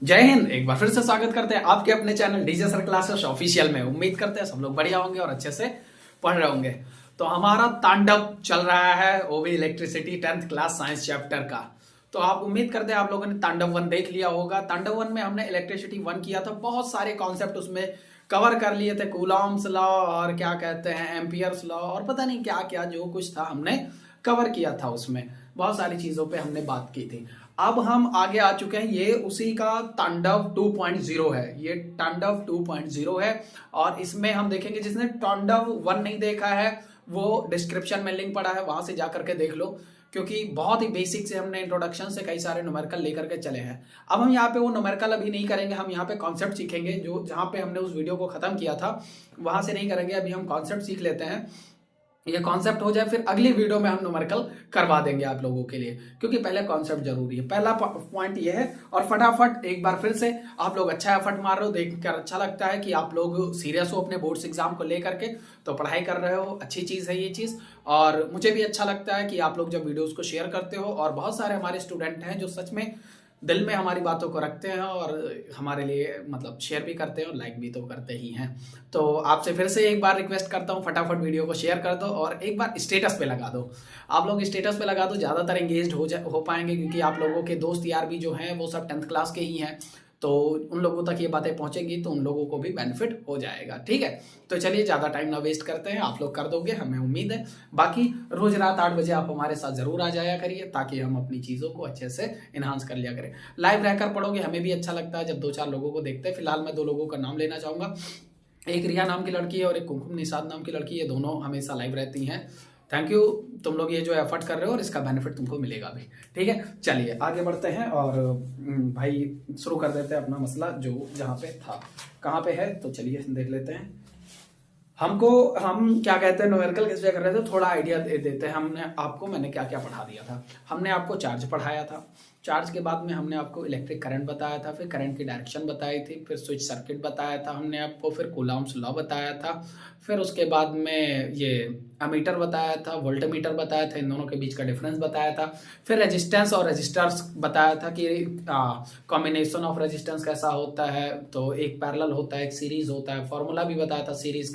जय हिंद। एक बार फिर से स्वागत करते हैं आपके अपने channel DJ sir classes official में। उम्मीद करते हैं सब लोग बढ़िया होंगे और अच्छे से पढ़ रहे होंगे। तो हमारा तांडव चल रहा है वो भी electricity 10th class science chapter का। तो आप उम्मीद करते हैं आप लोगों ने तांडव 1 देख लिया होगा। तांडव 1 में हमने इलेक्ट्रिसिटी 1 किया था, बहुत सारे कॉन्सेप्ट उसमें कवर कर लिए थे। कूलॉम्स लॉ और क्या कहते हैं एम्पियर्स लॉ और पता नहीं क्या क्या जो कुछ था हमने कवर किया था। उसमें बहुत सारी चीजों पे हमने बात की थी। अब हम आगे आ चुके हैं, ये उसी का तांडव 2.0 है। ये तांडव 2.0 है और इसमें हम देखेंगे, जिसने तांडव 1 नहीं देखा है वो डिस्क्रिप्शन में लिंक पड़ा है, वहां से जाकर के देख लो, क्योंकि बहुत ही बेसिक से हमने इंट्रोडक्शन से कई सारे न्यूमेरिकल लेकर के चले हैं। अब हम यहाँ पे वो न्यूमेरिकल अभी नहीं करेंगे, हम यहाँ पे कॉन्सेप्ट सीखेंगे। जो जहां पे हमने उस वीडियो को खत्म किया था वहां से नहीं करेंगे, अभी हम कॉन्सेप्ट सीख लेते हैं। ये कॉन्सेप्ट हो जाए फिर अगली वीडियो में हम न्यूमेरिकल करवा देंगे आप लोगों के लिए, क्योंकि पहले कॉन्सेप्ट जरूरी है। पहला पॉइंट ये है। और फटाफट एक बार फिर से आप लोग अच्छा एफर्ट मार रहे हो, देखकर अच्छा लगता है कि आप लोग सीरियस हो अपने बोर्ड्स एग्जाम को लेकर के, तो पढ़ाई कर रहे हो, अच्छी चीज है ये चीज। और मुझे भी अच्छा लगता है कि आप लोग जब वीडियोस को शेयर करते हो, और बहुत सारे हमारे स्टूडेंट हैं जो सच में दिल में हमारी बातों को रखते हैं और हमारे लिए मतलब शेयर भी करते हैं और लाइक भी तो करते ही हैं। तो आपसे फिर से एक बार रिक्वेस्ट करता हूँ, फटाफट वीडियो को शेयर कर दो और एक बार स्टेटस पे लगा दो। आप लोग स्टेटस पे लगा दो, ज़्यादातर एंगेज्ड हो पाएंगे, क्योंकि आप लोगों के दोस्त यार भी जो हैं वो सब 10th क्लास के ही हैं। तो उन लोगों तक ये बातें पहुंचेंगी तो उन लोगों को भी बेनिफिट हो जाएगा। ठीक है, तो चलिए ज़्यादा टाइम ना वेस्ट करते हैं, आप लोग कर दोगे हमें उम्मीद है। बाकी रोज रात 8 बजे आप हमारे साथ जरूर आ जाया करिए, ताकि हम अपनी चीज़ों को अच्छे से इन्हांस कर लिया करें। लाइव रहकर पढ़ोगे हमें भी अच्छा लगता है जब 2-4 लोगों को देखते हैं। फिलहाल मैं 2 लोगों का नाम लेना चाहूँगा, एक रिया नाम की लड़की है और एक कुमकुम निषाद नाम की लड़की है। दोनों हमेशा लाइव रहती हैं। थैंक यू, तुम लोग ये जो एफर्ट कर रहे हो और इसका बेनिफिट तुमको मिलेगा भी। ठीक है, चलिए आगे बढ़ते हैं और भाई शुरू कर देते हैं अपना मसला जो जहाँ पे था। कहाँ पे है तो चलिए देख लेते हैं। हम क्या कहते हैं न्यूमेरिकल किस पे कर रहे थे, थोड़ा आइडिया दे देते हैं। मैंने क्या क्या पढ़ा दिया था। हमने आपको चार्ज पढ़ाया था, चार्ज के बाद में हमने आपको इलेक्ट्रिक करंट बताया था, फिर करंट की डायरेक्शन बताई थी, फिर स्विच सर्किट बताया था हमने आपको, फिर कूलॉम्स लॉ बताया था, फिर उसके बाद में ये अमीटर बताया था, वोल्टमीटर बताया था, इन दोनों के बीच का डिफरेंस बताया था, फिर रेजिस्टेंस और रेजिस्टर्स बताया था कि कॉम्बिनेशन ऑफ रेजिस्टेंस कैसा होता है। तो एक पैरेलल होता है, एक सीरीज होता है, फॉर्मूला भी बताया था सीरीज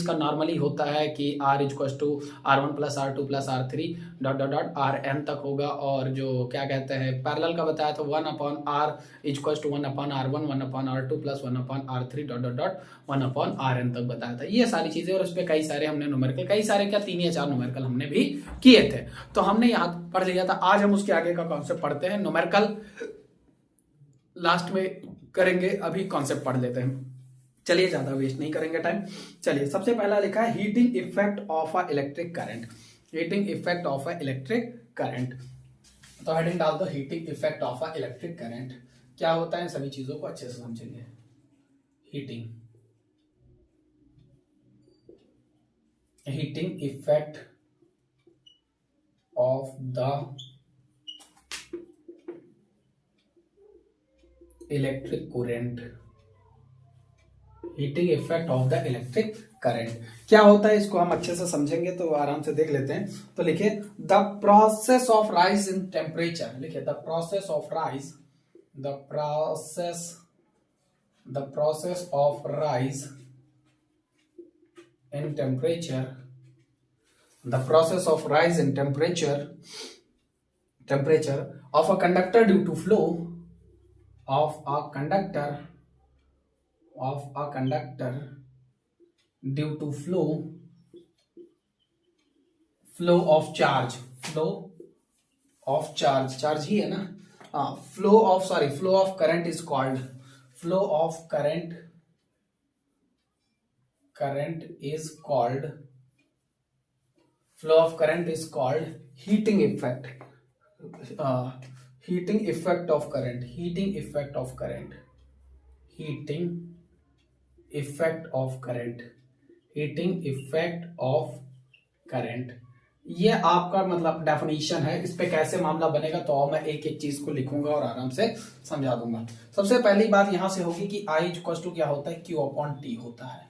का नॉर्मली होता है कि R equal to R1 plus R2 plus R3 dot dot dot Rn तक होगा। और जो क्या कहते हैं पैरेलल का बताया था 1/R equal to 1/R1 1/R2 plus 1/R3 dot dot dot 1/Rn तक बताया था। ये सारी चीजें, और इस पे कई सारे हमने न्यूमेरिकल, कई सारे क्या 3 या 4 न्यूमेरिकल हमने भी किए थे, तो हमने यहाँ पढ़ लिया था। आज हम उसके आगे का कॉन्सेप्ट पढ़ते हैं। न्यूमेरिकल लास्ट में करेंगे, अभी कॉन्सेप्ट पढ़ लेते हैं। चलिए ज्यादा वेस्ट नहीं करेंगे टाइम। चलिए सबसे पहला लिखा है heating effect of a electric current. Heating effect of a electric current, तो हेडिंग डाल दो heating effect of a electric current. क्या होता है इन सभी चीजों को अच्छे से समझेंगे। Heating effect of the electric current. Heating effect of the electric current क्या होता है, इसको हम अच्छे से समझेंगे तो आराम से देख लेते हैं। तो लिखिए the process of rise in temperature. लिखिए the process of rise, the process of rise in temperature, the process of rise in temperature of a conductor due to flow of a conductor due to flow of charge, charge ही है ना, flow of current is called, flow of current is called heating effect. Heating effect of current. ये आपका मतलब definition है। इस पे कैसे मामला बनेगा तो मैं एक एक चीज को लिखूंगा और आराम से समझा दूंगा। सबसे पहली बात यहां से होगी कि I इक्वल टू क्या होता है, Q अपॉन T होता है।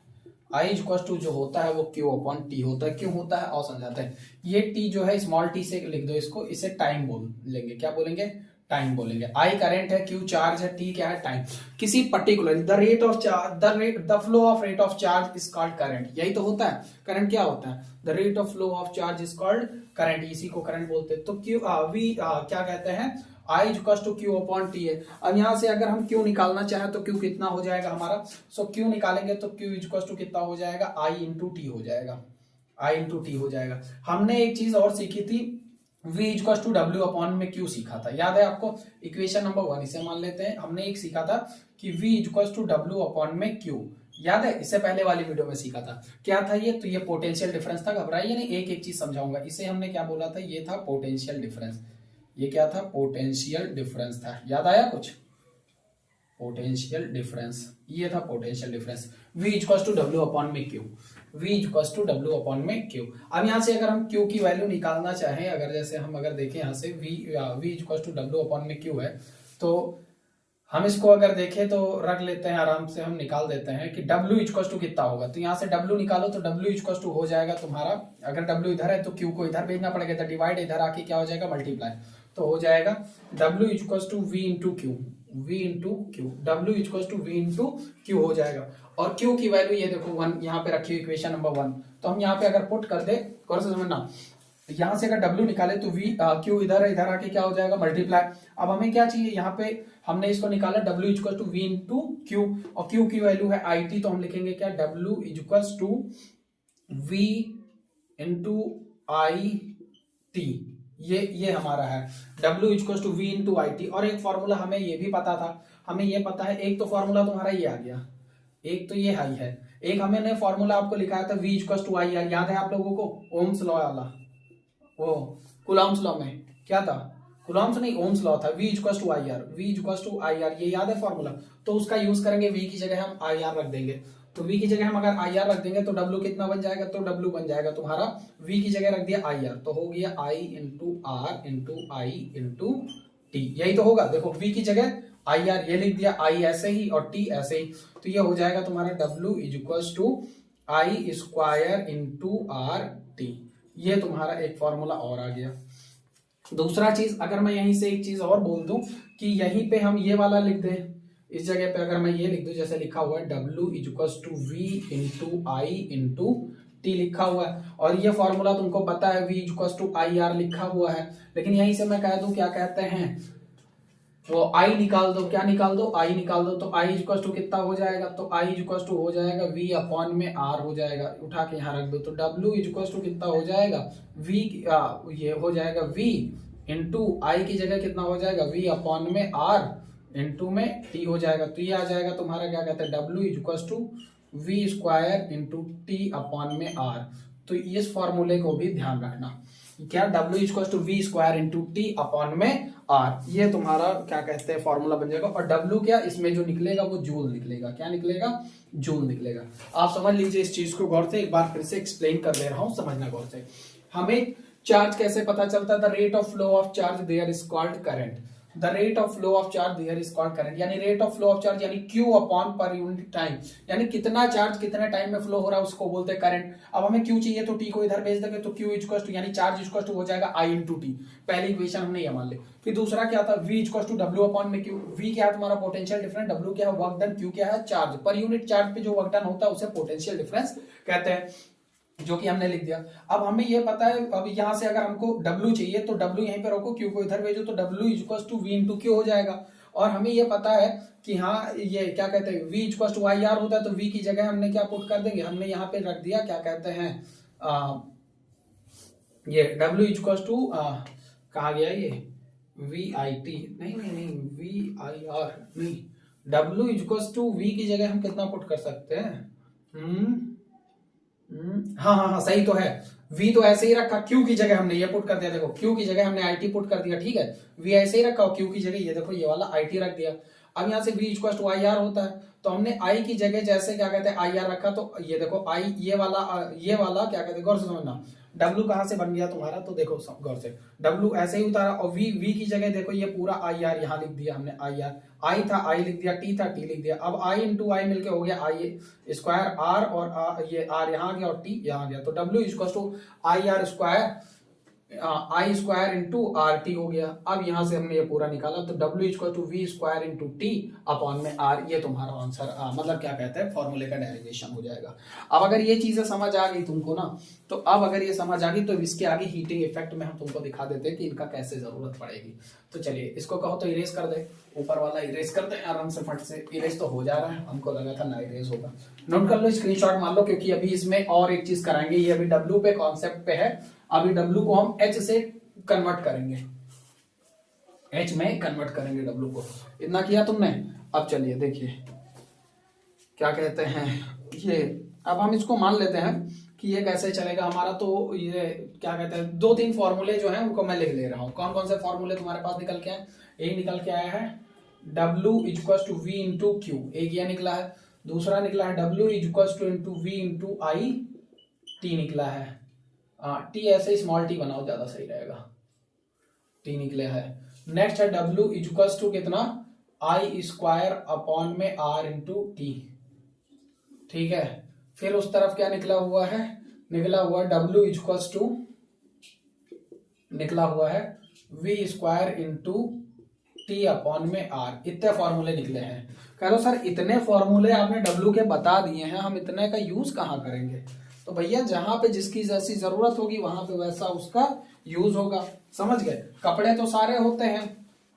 I इक्वल टू जो होता है वो Q अपॉन T होता है। क्यों होता है और समझाते हैं। ये T जो है स्मॉल t से लिख दो इसको, इसे टाइम बोल लेंगे। क्या बोलेंगे, टाइम बोलेंगे। आई करंट है, क्यू चार्ज है, टी क्या है, टाइम। किसी particular the rate of charge, the flow of rate of charge is called current. यही तो होता है करंट। क्या होता है? The rate of flow of charge is called current, इसी को करंट बोलते हैं। तो क्यू वी क्या कहते हैं, I equal to Q upon T है। अब यहां से अगर हम क्यू निकालना चाहें तो क्यू कितना हो जाएगा हमारा, सो क्यू निकालेंगे तो क्यू इक्वल टू कितना हो जाएगा, आई इंटू टी हो जाएगा, आई इंटू टी हो जाएगा। हमने एक चीज और सीखी थी, v equal to W upon में क्यू सीखा था, याद है आपको? इक्वेशन नंबर 1 इसे मान लेते हैं। हमने एक सीखा था कि v equal to W upon में क्यू, याद है? इससे पहले वाली वीडियो में सीखा था। क्या था ये? तो ये पोटेंशियल डिफरेंस था। घबराइए नहीं, एक एक चीज समझाऊंगा। इसे हमने क्या बोला था? ये था पोटेंशियल डिफरेंस। ये क्या था? पोटेंशियल डिफरेंस था। याद आया कुछ? पोटेंशियल डिफरेंस, ये था potential difference. v equal to W upon में Q, v equal to W upon में क्यू। अब यहां से अगर हम q की वैल्यू निकालना चाहें, अगर जैसे हम अगर देखें यहां से v equal to W upon में q है, तो हम इसको अगर देखें तो रख लेते हैं आराम से, हम निकाल देते हैं कि w इक्वल टू कितना होगा। तो यहाँ से w निकालो तो w इक्वल टू हो जाएगा तुम्हारा, अगर w इधर है तो q को इधर भेजना पड़ेगा, तो डिवाइड इधर आके क्या हो जाएगा, मल्टीप्लाई। तो हो जाएगा w equal to v into Q, v into Q, w equal to v into Q हो जाएगा। और q की वैल्यू ये देखो 1 यहाँ पे रखी हुई, इक्वेशन नंबर 1। तो हम यहाँ पे अगर पुट कर दे, गौर से समझना, यहां से अगर w निकाले तो v q इधर है, इधर आके क्या हो जाएगा, मल्टीप्लाई। अब हमें क्या चाहिए, यहाँ पे हमने इसको निकाला w equal to v into Q, और q की वैल्यू है आई टी। तो हम लिखेंगे क्या, w equal to v into I T. ये हमारा है w equal to v into I T. और एक फॉर्मूला हमें ये भी पता था, हमें ये पता है, एक तो फॉर्मूला तुम्हारा ये आ गया, एक तो ये हाई है, एक हमने फॉर्मूला आपको लिखाया था v equal to I R, याद है आप लोगों को? ओम्स लॉ वाला, वो कूलॉम्स लॉ में क्या था, कूलॉम्स नहीं ओम्स लॉ था, v equal to I R, v equal to I R, ये याद है फॉर्मूला? तो उसका यूज करेंगे, v की जगह हम आई आर रख देंगे। तो v की जगह हम अगर आई आर रख देंगे तो w कितना बन जाएगा, तो w बन जाएगा तुम्हारा, v की जगह रख दिया आई आर, तो हो गया i into R into I into T. यही तो होगा, देखो v की जगह आई आर ये लिख दिया, i ऐसे ही और t ऐसे ही। तो ये हो जाएगा तुम्हारा w equal to I square into R T. ये तुम्हारा एक फॉर्मूला और आ गया। दूसरा चीज, अगर मैं यहीं से एक चीज और बोल दूं कि यहीं पे हम ये वाला लिख दें, इस जगह पे अगर मैं ये लिख दूं, जैसे लिखा हुआ है w equal to v into I into T लिखा हुआ है, और ये फॉर्मूला तुमको पता है v equal to I R लिखा हुआ है, लेकिन यहीं से मैं कह दूं क्या कहते हैं, वो आई निकाल दो, क्या निकाल दो, आई निकाल दो। तो आई इक्वल टू कितना हो जाएगा, तो आई इक्वल टू हो जाएगा v अपॉन में r हो जाएगा, उठा के यहाँ रख दो। तो w इक्वल टू कितना हो जाएगा, v ये हो जाएगा v इंटू आई की जगह कितना हो जाएगा, v अपॉन में r इंटू में t हो जाएगा। तो ये आ जाएगा तुम्हारा क्या कहते हैं, w equal to v square into T upon में r। तो इस फॉर्मूले को भी ध्यान रखना, क्या w equal to V square into T upon में r, ये तुम्हारा क्या कहते हैं फॉर्मूला बन जाएगा। और w क्या, इसमें जो निकलेगा वो जूल निकलेगा, क्या निकलेगा, जूल निकलेगा। आप समझ लीजिए इस चीज को गौर से, एक बार फिर से एक्सप्लेन कर दे रहा हूं, समझना गौर से। हमें चार्ज कैसे पता चलता है, the rate of flow of charge there is called current, the rate of flow of charge there is called current, यानी rate of flow of charge यानी Q अपॉन पर यूनिट टाइम, यानी कितना चार्ज कितने टाइम में flow हो रहा है उसको बोलते हैं करंट। अब हमें Q चाहिए तो T को इधर भेज देंगे, तो Q इक्वल टू यानी चार्ज इक्वल टू हो जाएगा I इंटू टी। पहली इक्वेशन हमने ये मान ली। फिर दूसरा क्या था, V equal to W upon में Q, V क्या है तुम्हारा पोटेंशियल डिफरेंस, W क्या है वर्क डन, Q क्या है चार्ज, पर यूनिट चार्ज पे जो वर्क डन होता है उसे पोटेंशियल डिफरेंस कहते हैं, जो कि हमने लिख दिया। अब हमें ये पता है, अब यहां से अगर हमको W चाहिए तो W यहीं पे रखो, Q को इधर भेजो, तो W equal to V into Q हो जाएगा। और हमें ये पता है कि हाँ ये क्या कहते हैं, V equal to I R होता है, तो V की जगह हमने क्या पुट कर देंगे, हमने यहाँ पे रख दिया क्या कहते हैं ये W इक्वल टू कहा गया ये वी आई टी, नहीं वी आई आर नहीं, W इक्वल टू V की जगह हम कितना पुट कर सकते हैं, हाँ सही तो है, v तो ऐसे ही रखा, q की जगह हमने ये पुट कर दिया, देखो q की जगह हमने it पुट कर दिया, ठीक है, v ऐसे ही रखा, q की जगह ये देखो ये वाला it रख दिया। अब यहाँ से v equal to I R होता है, तो हमने i की जगह जैसे क्या कहते हैं आई आर रखा, तो ये देखो i ये वाला क्या कहते हैं, गौर से समझना, W कहां से बन गया तुम्हारा, तो देखो गौर से, W ऐसे ही उतारा, और V की जगह देखो ये पूरा आई आर यहाँ लिख दिया हमने, आई आर, I था I लिख दिया, T था T लिख दिया। अब I इंटू आई मिलके हो गया आई स्क्वायर R, और ये R यहाँ आ गया और T यहाँ आ गया, तो W equal to I R square I square into R T हो गया। अब यहां से हमने ये पूरा निकाला तो W equal to V square into T upon में आर, ये तुम्हारा आंसर मतलब क्या कहते हैं फॉर्मूले का डेरिवेशन हो जाएगा। अब अगर ये चीजें समझ आ गई तुमको ना, तो अब अगर ये समझ आ गई तो इसके आगे हीटिंग इफेक्ट में हम तुमको दिखा देते हैं कि इनका कैसे जरूरत पड़ेगी। तो चलिए इसको कहो तो इरेज कर दे, ऊपर वाला इरेज कर दे आराम से, फट से इरेज तो हो जा रहा है, हमको लगा था ना इरेज होगा। नोट कर लो, स्क्रीनशॉट मान लो, क्योंकि अभी इसमें और एक चीज कराएंगे। ये अभी डब्ल्यू पे कॉन्सेप्ट पे है, अभी डब्ल्यू को हम एच से कन्वर्ट करेंगे, एच में कन्वर्ट करेंगे डब्ल्यू को। इतना किया तुमने। अब चलिए देखिए क्या कहते हैं ये, अब हम इसको मान लेते हैं कि ये कैसे चलेगा हमारा। तो ये क्या कहते हैं, दो तीन फॉर्मूले जो हैं उनको मैं लिख ले रहा हूं। कौन कौन से फॉर्मूले तुम्हारे पास निकल के आए? एक निकल के आया है W equal to V into Q, एक ये निकला है। दूसरा निकला है W equal to into V into I T निकला है। टी ऐसे स्मॉल टी बनाओ, ज्यादा सही रहेगा, टी निकले है। नेक्स्ट है W इक्वल टू कितना, आई स्क्वायर अपॉन में आर इंटू टी, ठीक है। फिर उस तरफ क्या निकला हुआ है, निकला हुआ W इक्वल टू निकला हुआ है V square into T upon में आर। इतने फॉर्मूले निकले हैं। कह लो सर इतने फॉर्मूले आपने W के बता दिए हैं, हम इतने का यूज कहाँ करेंगे? तो भैया जहां पे जिसकी जैसी जरूरत होगी वहां पे वैसा उसका यूज होगा, समझ गए। कपड़े तो सारे होते हैं,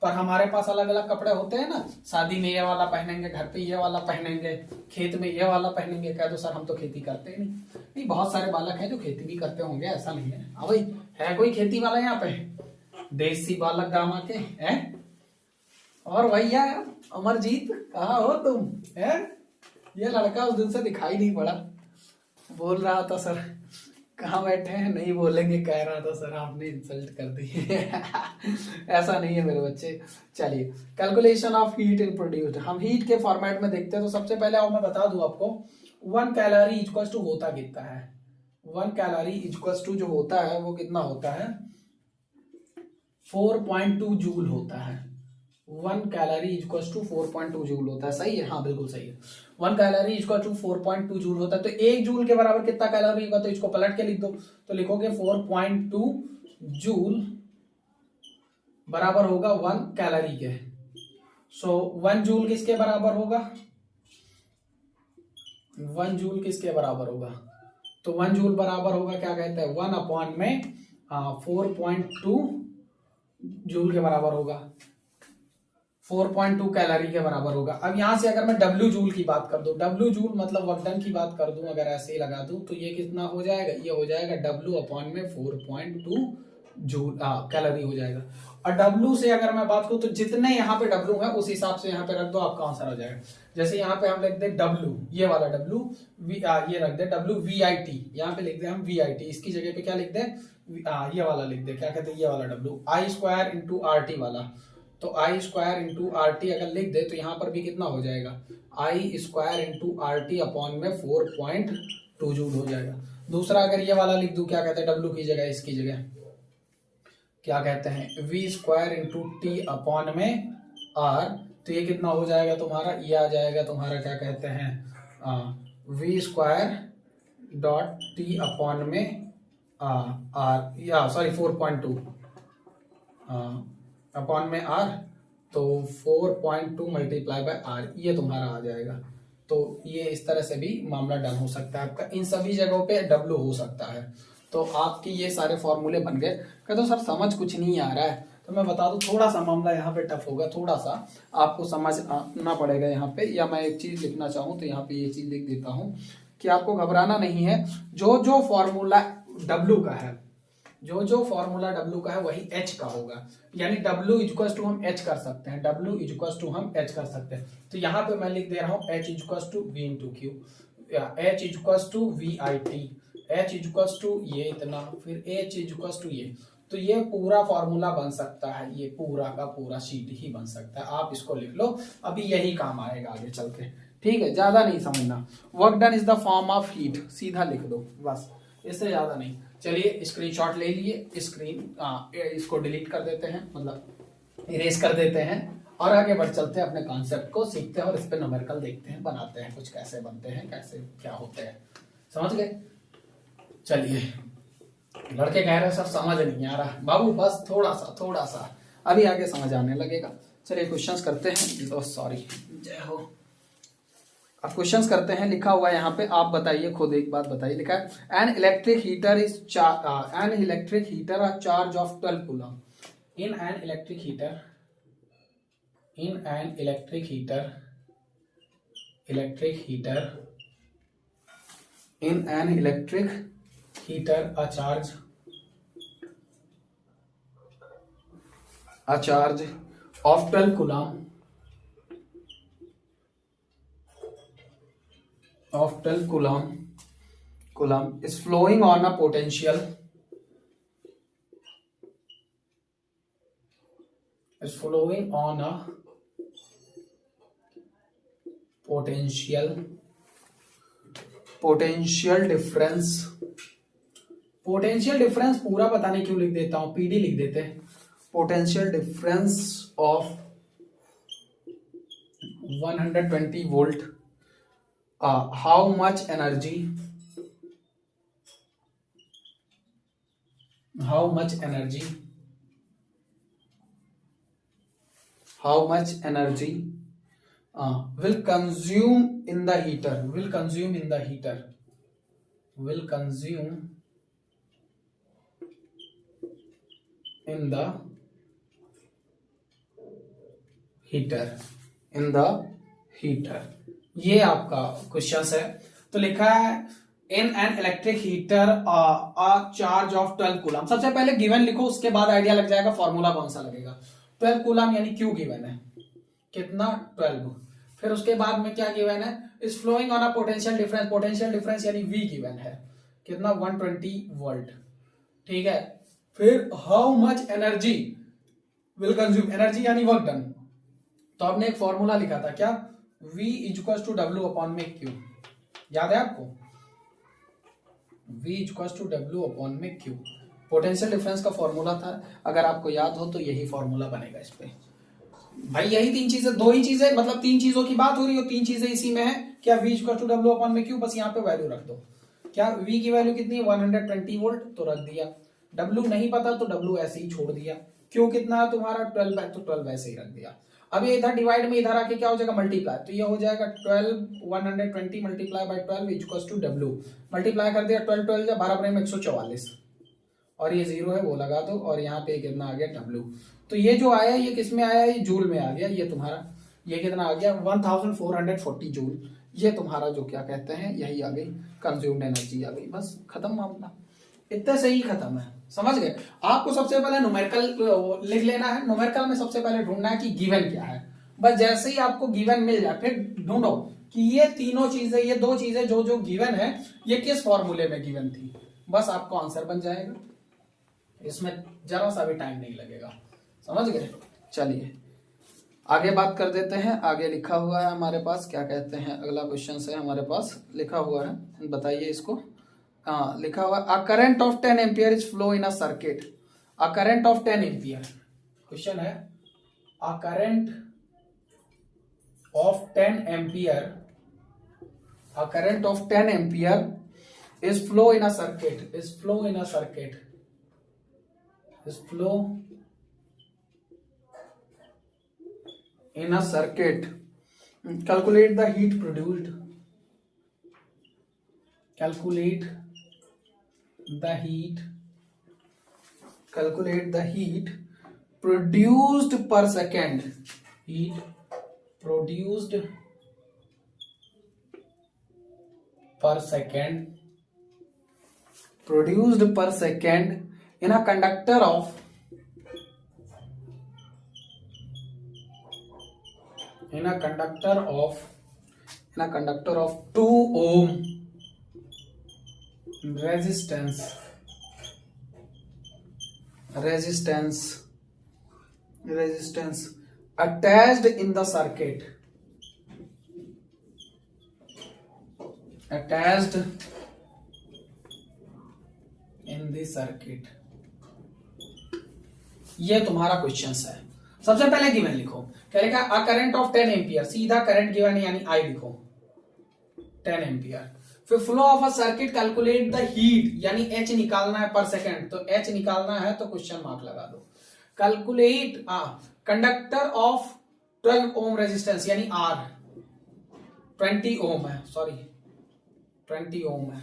पर हमारे पास अलग अलग कपड़े होते हैं ना, शादी में ये वाला पहनेंगे, घर पे ये वाला पहनेंगे, खेत में ये वाला पहनेंगे। कह दो सर हम तो खेती करते ही नहीं। बहुत सारे बालक हैं जो खेती भी करते होंगे, ऐसा नहीं है। हाँ भाई, है कोई खेती वाला यहाँ पे? देसी बालक गामा के हैं। और भैया अमरजीत कहाँ हो तुम? है ये लड़का उस दिन से दिखाई नहीं पड़ा, बोल रहा था सर कहाँ बैठे हैं, नहीं बोलेंगे, कह रहा था सर आपने इंसल्ट कर दी। ऐसा नहीं है मेरे बच्चे। चलिए calculation of heat in produced, हम हीट के फॉर्मेट में देखते हैं। तो सबसे पहले मैं बता दूं आपको, 1 कैलोरी इक्वल टू होता कितना है। 1 कैलोरी इक्वल टू जो होता है वो कितना होता है, 4.2 जूल होता है। 1 कैलोरी इक्वल टू 4.2 जूल होता है, सही है? हाँ बिल्कुल सही है। 1 कैलोरी इक्वल टू 4.2 जूल होता है। तो 1 जूल के बराबर कितना कैलोरी होगा? तो इसको पलट के लिख दो, तो लिखोगे 4.2 जूल बराबर होगा 1 कैलोरी के। सो 1 जूल किसके बराबर होगा? 1 जूल किसके बराबर होगा? तो 1 जूल बराबर होगा क्या कहते हैं, 1 अपॉन में 4.2 जूल के बराबर होगा, 4.2 कैलोरी के बराबर होगा। अब यहां से अगर मैं डब्ल्यू जूल की बात कर दूं, डब्ल्यू जूल मतलब वर्क डन की बात कर दूं, अगर ऐसे ही लगा दूं तो ये कितना हो जाएगा, ये हो जाएगा डब्ल्यू अपॉन में 4.2 जूल कैलोरी हो जाएगा। और डब्ल्यू से अगर मैं बात करूं तो जितने यहाँ पे डब्ल्यू है उस हिसाब से यहाँ पे रख दो, आपका आंसर हो जाएगा। जैसे यहाँ पे हम लिख दे डब्ल्यू, ये वाला डब्ल्यू ये रख दे डब्ल्यू वी आई टी, यहाँ पे लिख दे हम वी आई टी, इसकी जगह पे क्या लिख दे, ये वाला लिख दे, क्या कहते हैं, ये वाला W I square into R T वाला। तो आई स्क्वायर इंटू आर टी अगर लिख दे तो यहाँ पर भी कितना हो जाएगा, I square into R T upon में 4.2 जूल हो जाएगा। दूसरा अगर ये वाला लिख दूं, क्या कहते हैं, डब्ल्यू की जगह इसकी जगह क्या कहते हैं, V square into T upon में आर, तो ये कितना हो जाएगा तुम्हारा, ये आ जाएगा तुम्हारा क्या कहते हैं V square dot T upon में आर, या सॉरी 4.2 अपॉन में आर, तो 4.2 मल्टीप्लाई बाय आर, ये तुम्हारा आ जाएगा। तो ये इस तरह से भी मामला डन हो सकता है आपका, इन सभी जगहों पे डब्ल्यू हो सकता है। तो आपके ये सारे फॉर्मूले बन गए। कहते हो सर समझ कुछ नहीं आ रहा है, तो मैं बता दूं थोड़ा सा मामला यहाँ पे टफ होगा, थोड़ा सा आपको समझना पड़ेगा यहाँ पे। या मैं एक चीज लिखना चाहूँ तो यहाँ पे ये चीज लिख देता हूँ कि आपको घबराना नहीं है। जो जो फॉर्मूला डब्ल्यू का है, जो जो फॉर्मूला डब्ल्यू का है वही एच का होगा। यानी डब्ल्यू इक्वल टू हम एच कर सकते हैं, डब्ल्यू इक्वल टू हम एच कर सकते हैं। तो यहाँ पे मैं लिख दे रहा हूँ H equal to V into Q, H equal to V I T, H equal to ये इतना, फिर एच इक्वल टू ये। तो ये पूरा फॉर्मूला बन सकता है, ये पूरा का पूरा शीट ही बन सकता है। आप इसको लिख लो, अभी यही काम आएगा आगे चल के, ठीक है? ज्यादा नहीं समझना। Work done is the form of heat, सीधा लिख दो बस, इससे ज्यादा नहीं। चलिए स्क्रीनशॉट ले लिए, इसको डिलीट कर देते हैं, मतलब इरेज कर देते हैं, और आगे बढ़ चलते हैं, अपने कॉन्सेप्ट को सीखते हैं और इस पे न्यूमेरिकल देखते हैं, बनाते हैं कुछ, कैसे बनते हैं, कैसे क्या होते हैं, समझ गए? चलिए लड़के कह रहे हैं सर समझ नहीं आ रहा। बाबू बस थोड़ा सा अभी आगे समझ आने लगेगा। चलिए क्वेश्चंस करते हैं। तो सॉरी, जय हो। अब क्वेश्चंस करते हैं। लिखा हुआ है यहाँ पे, आप बताइए, खुद एक बात बताइए। लिखा है an electric heater a charge of 12 coulomb. In an electric heater a charge of 12 coulomb is flowing on a potential potential difference पूरा पता नहीं क्यों लिख देता हूं, पीडी लिख देते हैं। Potential difference of 120 volt. How much energy will consume in the heater ये आपका क्वेश्चन है। तो लिखा है in an electric heater a charge of 12 coulomb. सबसे पहले गिवन लिखो, उसके बाद आइडिया लग जाएगा फॉर्मूला कौन सा लगेगा। 12 कूलम यानी क्यू गिवन है, कितना 12। फिर उसके बाद में क्या गिवन है, is flowing on a potential difference यानी वी गिवन है, कितना 120 वोल्ट। ठीक है। फिर how much energy will consume, energy यानी वर्क डन। तो आपने एक फॉर्मूला लिखा था क्या, V equal to W upon में Q, याद है आपको। V equal to W upon में Q पोटेंशियल डिफरेंस का फॉर्मूला था। अगर आपको याद हो तो यही फॉर्मूला बनेगा इस पे। भाई यही तीन चीजें, दो ही चीजें, मतलब तीन चीजों की बात हो रही हो, तीन चीजें इसी में है। क्या V equal to W upon में Q, बस यहाँ पे वैल्यू रख दो। क्या V की वैल्यू कितनी है 120 वोल्ट, तो रख दिया। W नहीं पता तो W ऐसे ही छोड़ दिया। Q कितना है तुम्हारा 12 है, तो 12 ऐसे ही रख दिया। अब ये इधर डिवाइड में इधर आके क्या हो जाएगा, मल्टीप्लाई। तो ये हो जाएगा 120 multiply by 12 equals to W। Multiply कर दिया, 12 या 12 में 144, और ये 0 है वो लगा दो, और यहाँ पे कितना आ गया W। तो ये जो आया ये किस में आया, ये जूल में आ गया। ये तुम्हारा ये कितना आ गया 1440 जूल। ये तुम्हारा जो क्या कहते हैं, यही आ गई कंज्यूम्ड एनर्जी आ गई। बस खत्म मामला, इतने से ही खत्म है। समझ गए। आपको सबसे पहले न्यूमेरिकल लिख लेना है। न्यूमेरिकल में सबसे पहले ढूंढना है कि गिवन क्या है। बस जैसे ही आपको गिवन मिल जाए फिर ढूंढो कि ये तीनों चीजें, ये दो चीजें जो गिवन है, ये किस फॉर्मूले में गिवन थी। बस आपको आंसर बन जाएगा, इसमें जरा सा भी टाइम नहीं लगेगा। समझ गए। चलिए आगे बात कर देते हैं। आगे लिखा हुआ है हमारे पास, क्या कहते हैं, अगला क्वेश्चन है हमारे पास लिखा हुआ है, बताइए इसको। हाँ लिखा हुआ a current of 10 ampere is flow in a circuit. A current of 10 ampere, question है a current of 10 ampere, a current of 10 ampere is flow in a circuit, is flow in a circuit, is flow in a circuit. Calculate the heat produced, calculate the heat produced per second, heat produced per second in a conductor of 2 ohm resistance attached in the circuit, ये तुम्हारा question है। सबसे पहले given लिखो, क्या लिखा, अ current of 10 ampere, सीधा current given यानी आई लिखो 10 एम्पियर। फिर flow of a circuit calculate the heat, यानी एच निकालना है पर सेकेंड, तो एच निकालना है तो क्वेश्चन मार्क लगा दो। Calculate conductor of 12 ohm resistance, यानी आर 20 ओम है, सॉरी 20 ओम है,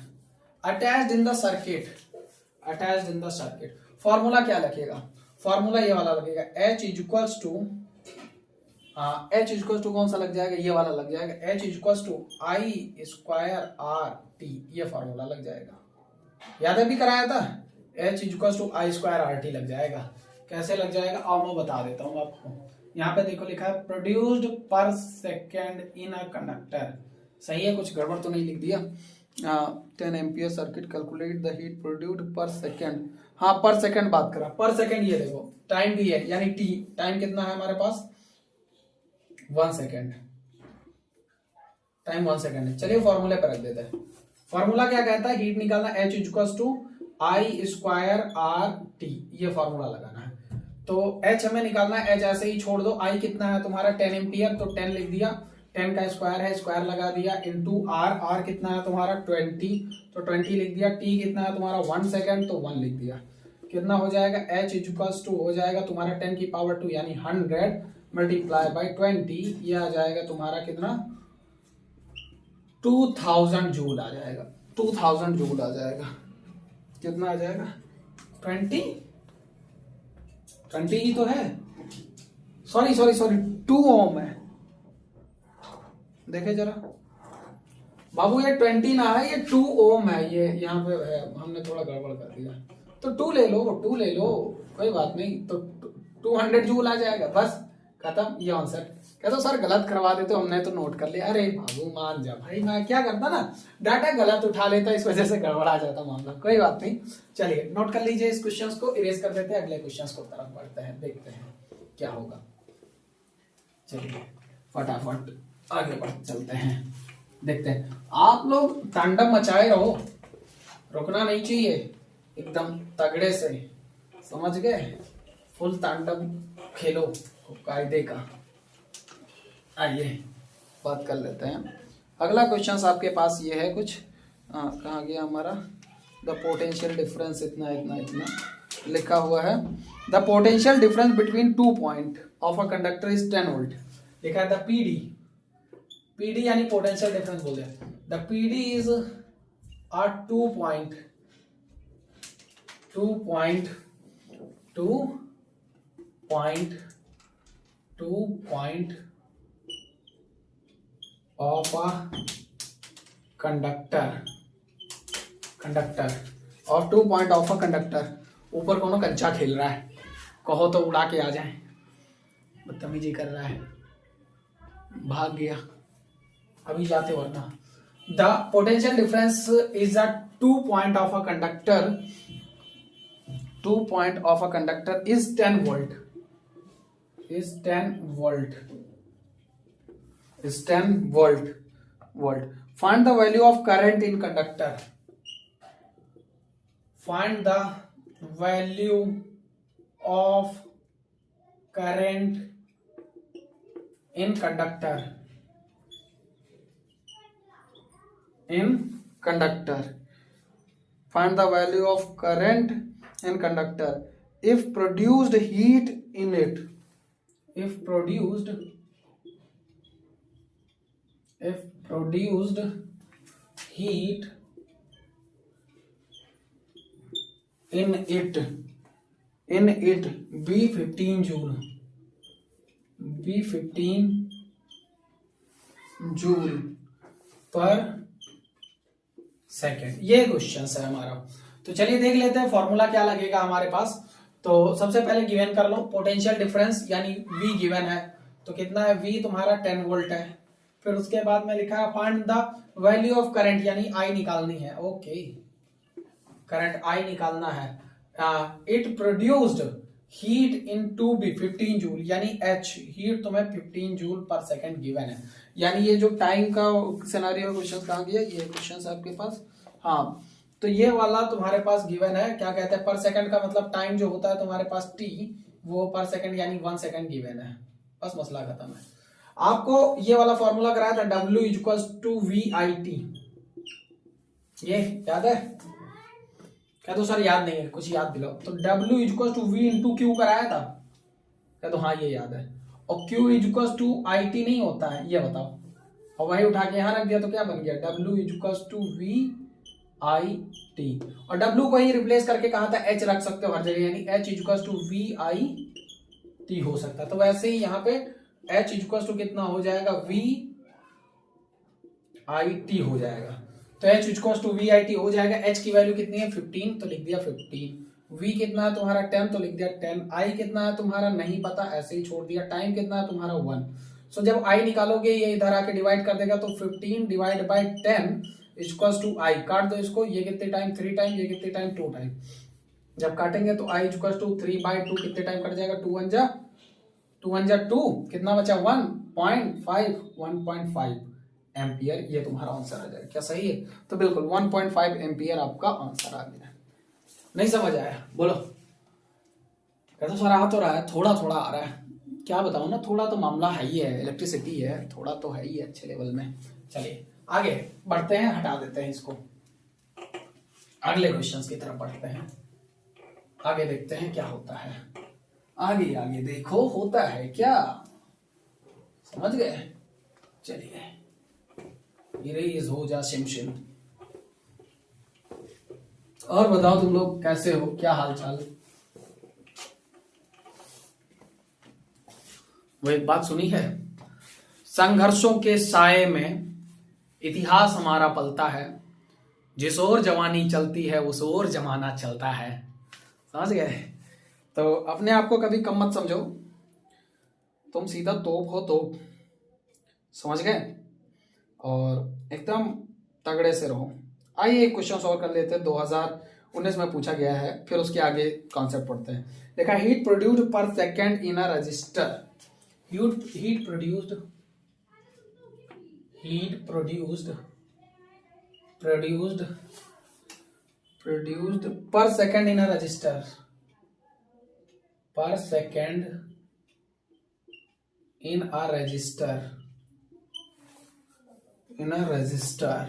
attached in the circuit, attached in the circuit. Formula क्या लगेगा, फॉर्मूला ये वाला लगेगा, H equals to, H equals to कौन सा लग जाएगा, ये वाला लग जाएगा, H equals to I square R T, ये फॉर्मूला लग जाएगा। याद है भी कराया था, H equals to I square R T लग जाएगा। कैसे लग जाएगा और मैं बता देता हूँ आपको। यहाँ पे देखो लिखा है produced per second in a conductor, सही है, कुछ गड़बड़ तो नहीं लिख दिया। 10 ampere circuit calculate the heat produced per second, हाँ पर सेकेंड बात करा, पर सेकेंड ये देखो टाइम भी है, यानी टी, टाइम कितना है हमारे पास 1 सेकेंड, टाइम 1 सेकेंड है। चलिए फॉर्मूले पर रख देते हैं। फॉर्मूला क्या कहता है, हीट निकालना H equals to I square R T, ये फॉर्मूला लगाना है। तो H हमें निकालना है, H ऐसे ही छोड़ दो, I कितना है तुम्हारा 10 एम्पियर, तो 10 लिख दिया, 10 का स्क्वायर है, स्क्वायर लगा दिया, इनटू R, R कितना है तुम्हारा 20, तो 20 लिख दिया, T कितना है तुम्हारा 1 सेकेंड, तो 1 लिख दिया। कितना हो जाएगा, H इक्वल्स टू हो जाएगा तुम्हारा 10 की पावर 2 यानी 100 मल्टीप्लाई बाई 20, ये आ जाएगा तुम्हारा कितना 2000 जूल आ जाएगा, 2000 जूल आ जाएगा। कितना आ जाएगा 20 ही तो है, सॉरी 2 ओम है, देखे जरा बाबू, ये 20 ना है, ये 2 ओम है, ये यहाँ पे है, हमने थोड़ा गड़बड़ कर दिया, तो 2 ले लो, 2 ले लो, कोई बात नहीं, तो 200 जूल आ जाएगा, बस खत्म ये आंसर। कहते तो सर गलत करवा देते, हमने तो नोट कर लिया। अरे बाबू मान जा भाई, मैं क्या करता ना, डाटा गलत उठा लेता, इस वजह से गड़बड़ा जाता मामला, कोई बात नहीं। चलिए नोट कर लीजिए, इस क्वेश्चंस को इरेज कर देते हैं, अगले क्वेश्चंस को तरफ बढ़ते हैं, देखते हैं क्या होगा। चलिए फटाफट आगे बढ़ चलते हैं, देखते हैं। आप लोग तांडव मचाए रहो, रुकना नहीं चाहिए, एकदम तगड़े से, समझ गए, फुल तांडव खेलो कायदे का। आइए बात कर लेते हैं। अगला क्वेश्चन आपके पास ये है कुछ, कहाँ गया हमारा, द पोटेंशियल डिफरेंस, इतना इतना इतना लिखा हुआ है। The potential difference between 2 point of a conductor is 10 volt, लिखा है द पीडी, पीडी यानी पोटेंशियल डिफरेंस बोले, the PD is a 2 point of a conductor और 2 point of a conductor। ऊपर कौन कंचा खेल रहा है, कहो तो उड़ा के आ जाए, बदतमीजी कर रहा है, भाग गया, अभी जाते वरना। The potential difference is a 2 point of a conductor, 2 point of a conductor is 10 volt, is 10 volt, is 10 volt. Find the value of current in conductor. Find the value of current in conductor. Find the value of current in conductor if produced heat in it. If produced heat in it be 15 joule, joule पर second. ये question है हमारा, तो चलिए देख लेते हैं formula क्या लगेगा हमारे पास। तो सबसे पहले गिवन कर लो, पोटेंशियल डिफरेंस यानी V गिवन है, तो कितना है V तुम्हारा 10 वोल्ट है। फिर उसके बाद में लिखा है find the value of current, यानी I निकालनी है, ओके करंट I निकालना है। It produced heat in 2B 15 joule, यानी H हीट तुम्हें 15 जूल पर सेकंड गिवन है। यानी ये जो टाइम का सिनेरियो क्वेश्चन कहाँ गया, ये क्वेश्चन आपके पास, हाँ तो ये वाला तुम्हारे पास गिवन है, क्या कहते हैं पर सेकंड का मतलब टाइम जो होता है तुम्हारे पास T, वो पर सेकंड यानी 1 सेकंड गिवन है, बस मसला खत्म है। आपको ये वाला फॉर्मूला कराया था W इक्वल्स टू VIT, ये याद है? क्या तो सर याद नहीं है, कुछ याद दिलाओ। तो W equal to V into Q कराया था क्या? तो हाँ ये याद है। और Q equal to I T नहीं होता है, ये बताओ। और वही उठा के यहाँ रख दिया तो क्या बन गया? W equal to V I T. और W को ही रिप्लेस करके कहा था H रख सकते हो हर जगह, यानी H equal to V I T हो सकता है। तो वैसे ही यहाँ पे H इक्वल टू कितना हो जाएगा? वी आई टी हो जाएगा। तो H equal to V I T हो जाएगा। H की वैल्यू कितनी है? 15, तो लिख दिया 15। V कितना है तुम्हारा? 10, तो लिख दिया 10। I कितना है तुम्हारा? नहीं पता, ऐसे ही छोड़ दिया। टाइम कितना है तुम्हारा? 1। सो जब I निकालोगे ये इधर आके डिवाइड कर देगा, तो 15 divide by 10 equal to I। काट दो इसको, ये कितने टाइम? 3 टाइम, ये कितने टाइम? 2 टाइम। जब काटेंगे तो I इक्वल टू 3/2 कितने टाइम कट जाएगा? 2 1 जा 2, कितना बचा? 1.5 एम्पियर। ये तुम्हारा आंसर आ जाएगा। क्या सही है? तो बिल्कुल 1.5 एम्पियर आपका आंसर आ गया। नहीं समझ आया? बोलो। कहते सर आ तो रहा है, थोड़ा थोड़ा आ रहा है। क्या बताऊं ना, थोड़ा तो मामला है ही है, इलेक्ट्रिसिटी है, थोड़ा तो है ही है अच्छे लेवल में। चलिए आगे बढ़ते हैं, हटा देते हैं इसको, अगले क्वेश्चंस की तरफ बढ़ते हैं। आगे देखते हैं क्या होता है। आगे आगे देखो होता है क्या, समझ गए? चलिए इरेज हो जा शिम शिम। और बताओ तुम लोग कैसे हो, क्या हाल चाल? वो एक बात सुनी है, संघर्षों के साए में इतिहास हमारा पलता है, जिस ओर जवानी चलती है उस ओर जमाना चलता है। समझ गए? तो अपने आप को कभी कम मत समझो, तुम सीधा तोप हो तोप, समझ गए? और एकदम तगड़े से रहो। आइए एक क्वेश्चन सॉल्व कर लेते हैं, 2019 में पूछा गया है, फिर उसके आगे कॉन्सेप्ट पढ़ते हैं। देखा, heat produced per second in a resistor, heat produced per second in a resistor, पर second in a resistor, in a register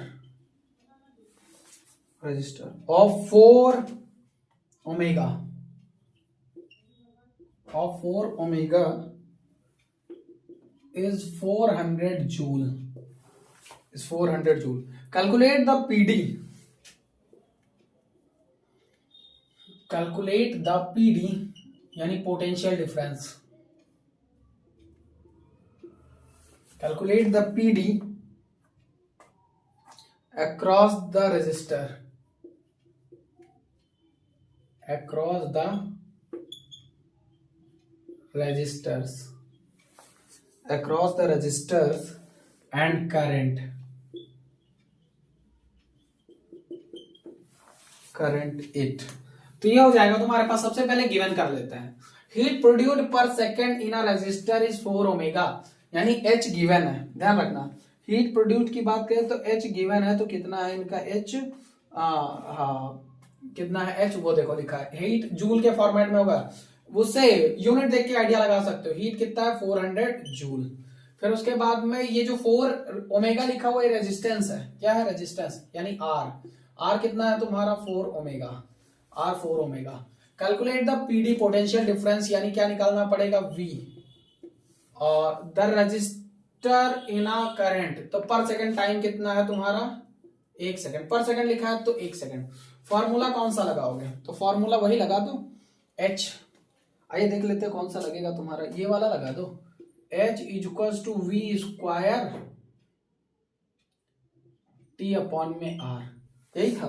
of 4 omega is 400 joule, calculate the PD, यानी potential difference, calculate the PD across the resistors and current it। तो ये हो जाएगा तुम्हारे पास। सबसे पहले given कर लेते हैं, heat produced per second in a resistor is 4 omega, यानी H गिवन है, ध्यान रखना। हीट प्रोड्यूस्ड की बात करें तो H गिवन है, तो कितना है इनका H? हाँ कितना है H, वो देखो लिखा है, हीट जूल के फॉर्मेट में होगा, उससे यूनिट देख के आइडिया लगा सकते हो। हीट कितना है? 400 जूल। फिर उसके बाद में ये जो 4 ओमेगा लिखा हुआ है रेजिस्टेंस है, क्या है? रेजिस्टेंस, यानी R कितना है तुम्हारा? 4 omega, R 4 omega. Calculate the PD potential difference, यानी क्या निकालना पड़ेगा? V। और the register in a current, तो पर सेकंड टाइम कितना है तुम्हारा? 1 सेकंड। पर सेकंड लिखा है तो 1 सेकंड। फॉर्मूला कौन सा लगाओगे? तो फॉर्मूला वही लगा दो, H। आइए देख लेते हैं कौन सा लगेगा तुम्हारा, ये वाला लगा दो, H equals to V square T upon में R, यही था।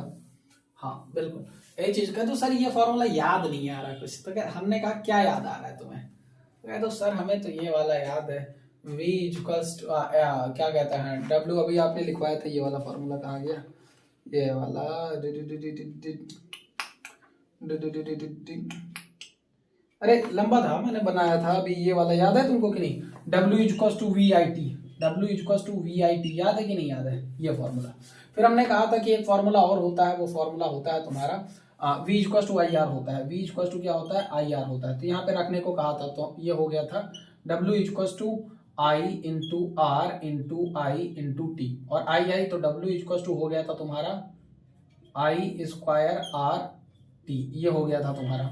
हाँ बिल्कुल, H इक्वल तो सर ये फॉर्मूला याद नहीं आ रहा कुछ, तो क्या हमने कहा क्या याद आ रहा है तुम्हें? तो सर हमें तो ये वाला याद है, V इक्वल्स टू क्या कहते हैं W, अभी आपने लिखवाया था ये वाला फॉर्मूला, कहाँ गया ये वाला? अरे लंबा था, मैंने बनाया था अभी, ये वाला याद है तुमको कि नहीं? W equals to V I T, याद है कि नहीं याद है ये फॉर्मूला? फिर हमने कहा था कि एक फॉर्मूला और होता है, वो फॉर्मूला होता है तुम्हारा V equals to I R होता है। V इक्वल्स टू क्या होता है? आई आर होता है। तो यहाँ पे रखने को कहा था, तो ये हो गया था W equals to I into R into I into T, और आई तो W इक्वल्स टू हो गया था तुम्हारा आई स्क्वायर आर टी, ये हो गया था तुम्हारा।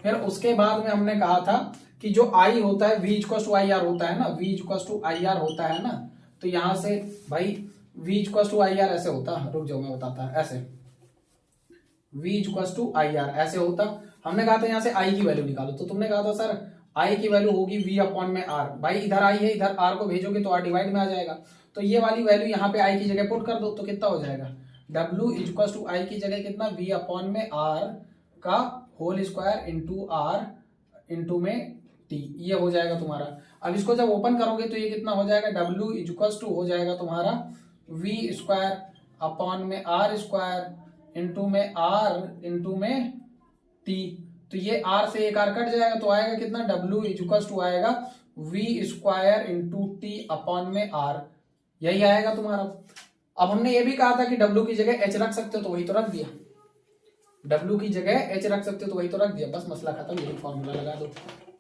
फिर उसके बाद में हमने कहा था कि जो आई होता है v equal to I R होता है ना, v equal to I R होता है ना, तो यहां से भाई v equal to I R ऐसे होता, रुक जाओ मैं बताता, ऐसे v equal to I R ऐसे होता। हमने कहा था यहाँ से i की वैल्यू निकालो, तो तुमने कहा था सर i की वैल्यू होगी v अपॉन में r। भाई इधर i है, इधर r को भेजोगे तो r डिवाइड में आ जाएगा, तो ये वाली वैल्यू यहाँ पे i की जगह पुट कर दो, तो कितना हो जाएगा w इक्वल टू आई की जगह कितना v अपॉन में r का whole square into r into में t, ये हो जाएगा तुम्हारा। अब इसको जब ओपन करोगे तो ये कितना हो जाएगा, w इक्वल टू हो जाएगा तुम्हारा v स्क्वायर अपॉन में r स्क्वायर इंटू में r इंटू में t, तो ये r से एक r कट जाएगा तो आएगा कितना, w इक्वल टू आएगा v square into t upon में r, यही आएगा तुम्हारा। अब हमने ये भी कहा था कि w की जगह h रख सकते हो, तो वही तो रख दिया, w की जगह h रख सकते हो तो वही तो रख दिया, बस मसला खत्म, यही फॉर्मूला लगा दो।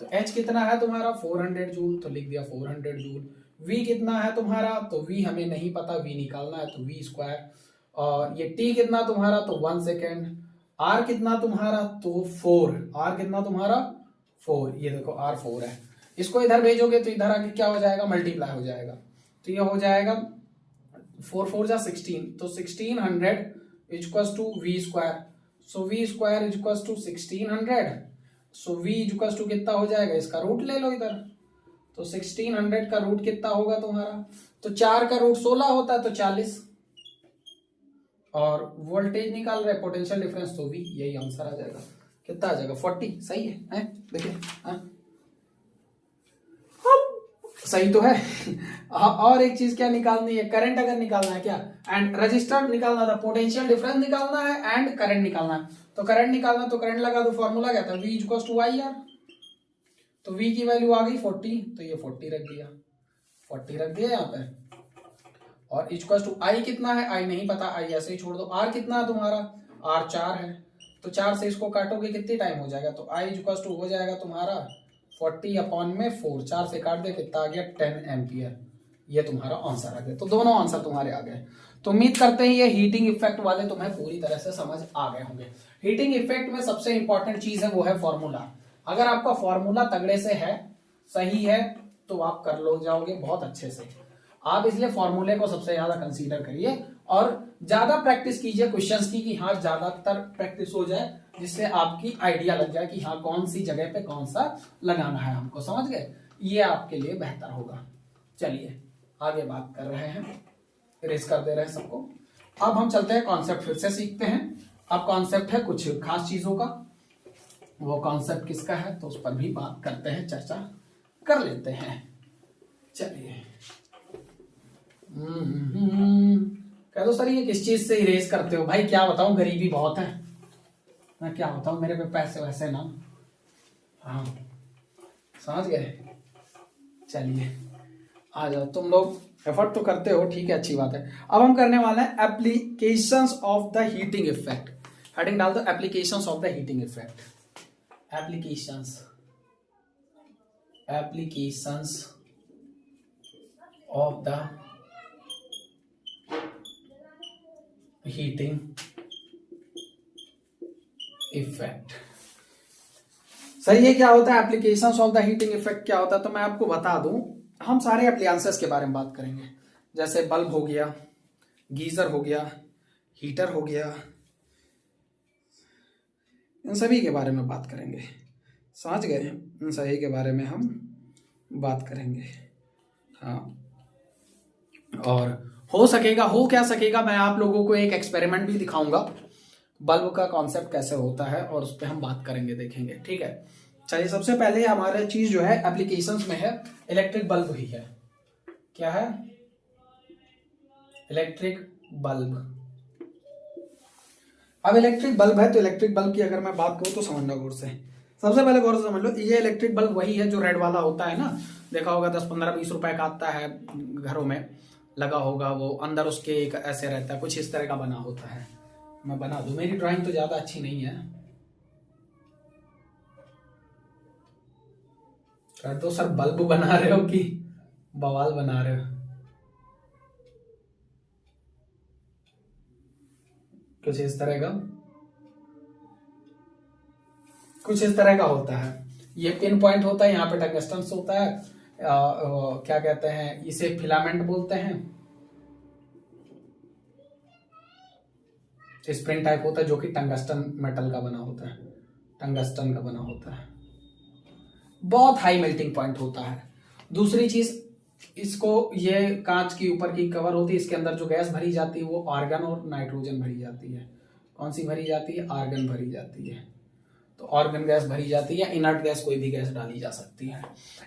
तो h कितना है तुम्हारा 400 जूल, तो लिख दिया 400 जूल। v कितना है तुम्हारा, तो v हमें नहीं पता, v निकालना है तो v स्क्वायर, और ये t कितना तुम्हारा, तो 1 सेकेंड। r कितना तुम्हारा, तो 4, r कितना तुम्हारा 4, ये देखो r 4 है। इसको इधर भेजोगे तो इधर आके क्या हो जाएगा, मल्टीप्लाई हो जाएगा, तो ये हो जाएगा 4 4 जा 16, तो 1600 equals to v square, so v square equals to 1600, so v equals to कितना हो जाएगा, इसका रूट ले लो इधर, तो 1600 का रूट कितना होगा तुम्हारा, तो 4 का रूट 16 होता है तो 40, और वोल्टेज निकाल रहे पोटेंशियल डिफरेंस, तो v, यही आंसर आ जाएगा, कितना आ जाएगा 40, सही है देखिए, सही तो है। और एक चीज क्या निकालनी है, करंट अगर निकालना है क्या, एंड रजिस्टर निकालना था, पोटेंशियल डिफरेंस निकालना है एंड करंट निकालना है, तो करंट निकालना तो करंट लगा दो, फॉर्मूला क्या था, v equal to I R, तो v की वैल्यू आ गई 40, तो ये 40 रख दिया, 40 रख दिया यहाँ पे, और इक्वल टू आई कितना है, आई नहीं पता, आई ऐसे ही छोड़ दो। r कितना है तुम्हारा, r 4 है, तो 4 से इसको काटोगे कितनी टाइम हो जाएगा, तो आई इक्वल टू हो जाएगा तुम्हारा 40 अपॉन में 4, 4 से काट दे कितना आ गया 10 एम्पियर, ये तुम्हारा आंसर आ गया। तो दोनों आंसर तुम्हारे आ गए। तो उम्मीद करते हैं ये हीटिंग इफेक्ट वाले तुम्हें पूरी तरह से समझ आ गए होंगे। हीटिंग इफेक्ट में सबसे इंपॉर्टेंट चीज है वो है फॉर्मूला। अगर आपका फॉर्मूला तगड़े से है, सही है, तो आप कर लो जाओगे बहुत अच्छे से। आप इसलिए फॉर्मूले को सबसे ज्यादा कंसीडर करिए और ज्यादा प्रैक्टिस कीजिए क्वेश्चंस की, कि हाँ ज्यादातर प्रैक्टिस हो जाए, जिससे आपकी आइडिया लग जाए कि हाँ कौन सी जगह पे कौन सा लगाना है हमको, समझ गए, ये आपके लिए बेहतर होगा। चलिए आगे बात कर रहे हैं, इरेज कर दे रहे हैं सबको। अब हम चलते हैं कॉन्सेप्ट फिर से सीखते हैं। अब कॉन्सेप्ट है कुछ खास चीजों का, वो कॉन्सेप्ट किसका है तो उस पर भी बात करते हैं, चर्चा कर लेते हैं। चलिए कह दो सर ये किस चीज से इरेज करते हो, भाई क्या बताऊं गरीबी बहुत है, मैं क्या बताऊं मेरे पे पैसे वैसे ना, हाँ समझ गए। चलिए आ जाओ, तुम लोग एफर्ट तो करते हो, ठीक है अच्छी बात है। अब हम करने वाले हैं applications of the heating effect. Heading डाल दो applications of the heating effect. Applications of the heating effect. सही है, क्या होता है applications of the heating effect, क्या होता है तो मैं आपको बता दूं। हम सारे एप्लायंसेस के बारे में बात करेंगे, जैसे बल्ब हो गया, गीजर हो गया, हीटर हो गया, इन सभी के बारे में बात करेंगे, समझ गए, इन सभी के बारे में हम बात करेंगे। हाँ, और हो सकेगा, हो क्या सकेगा, मैं आप लोगों को एक एक्सपेरिमेंट भी दिखाऊंगा, बल्ब का कॉन्सेप्ट कैसे होता है और उस पर हम बात करेंगे, देखेंगे, ठीक है। चलिए सबसे पहले हमारा चीज जो है एप्लीकेशंस में है, इलेक्ट्रिक बल्ब ही है। क्या है, इलेक्ट्रिक बल्ब। अब इलेक्ट्रिक बल्ब है तो इलेक्ट्रिक बल्ब की अगर मैं बात करूं तो समझना गौर से, सबसे पहले गौर से समझ लो, ये इलेक्ट्रिक बल्ब वही है जो रेड वाला होता है ना, देखा होगा 10 15 20 रुपए का आता है, घरों में लगा होगा, वो अंदर उसके एक ऐसे रहता है, कुछ इस तरह का बना होता है। मैं बना दूं, मेरी ड्राइंग तो ज्यादा अच्छी नहीं है, कर दो सर। बल्ब बना रहे हो कि बवाल बना रहे हो, कुछ इस तरह का, कुछ इस तरह का होता है। ये पिन पॉइंट होता है, यहाँ पे टंगस्टन होता है। क्या कहते हैं इसे, फिलामेंट बोलते हैं। स्प्रिंग टाइप होता है जो कि टंगस्टन मेटल का बना होता है, टंगस्टन का बना होता है। बहुत हाई मेल्टिंग पॉइंट होता है। दूसरी चीज, इसको, ये कांच की ऊपर की कवर होती है, इसके अंदर जो गैस भरी जाती है वो आर्गन और नाइट्रोजन भरी जाती है। कौन सी भरी जाती है? आर्गन भरी जाती है। तो ऑर्गन गैस भरी जाती है, इनर्ट गैस कोई भी गैस डाली जा सकती है।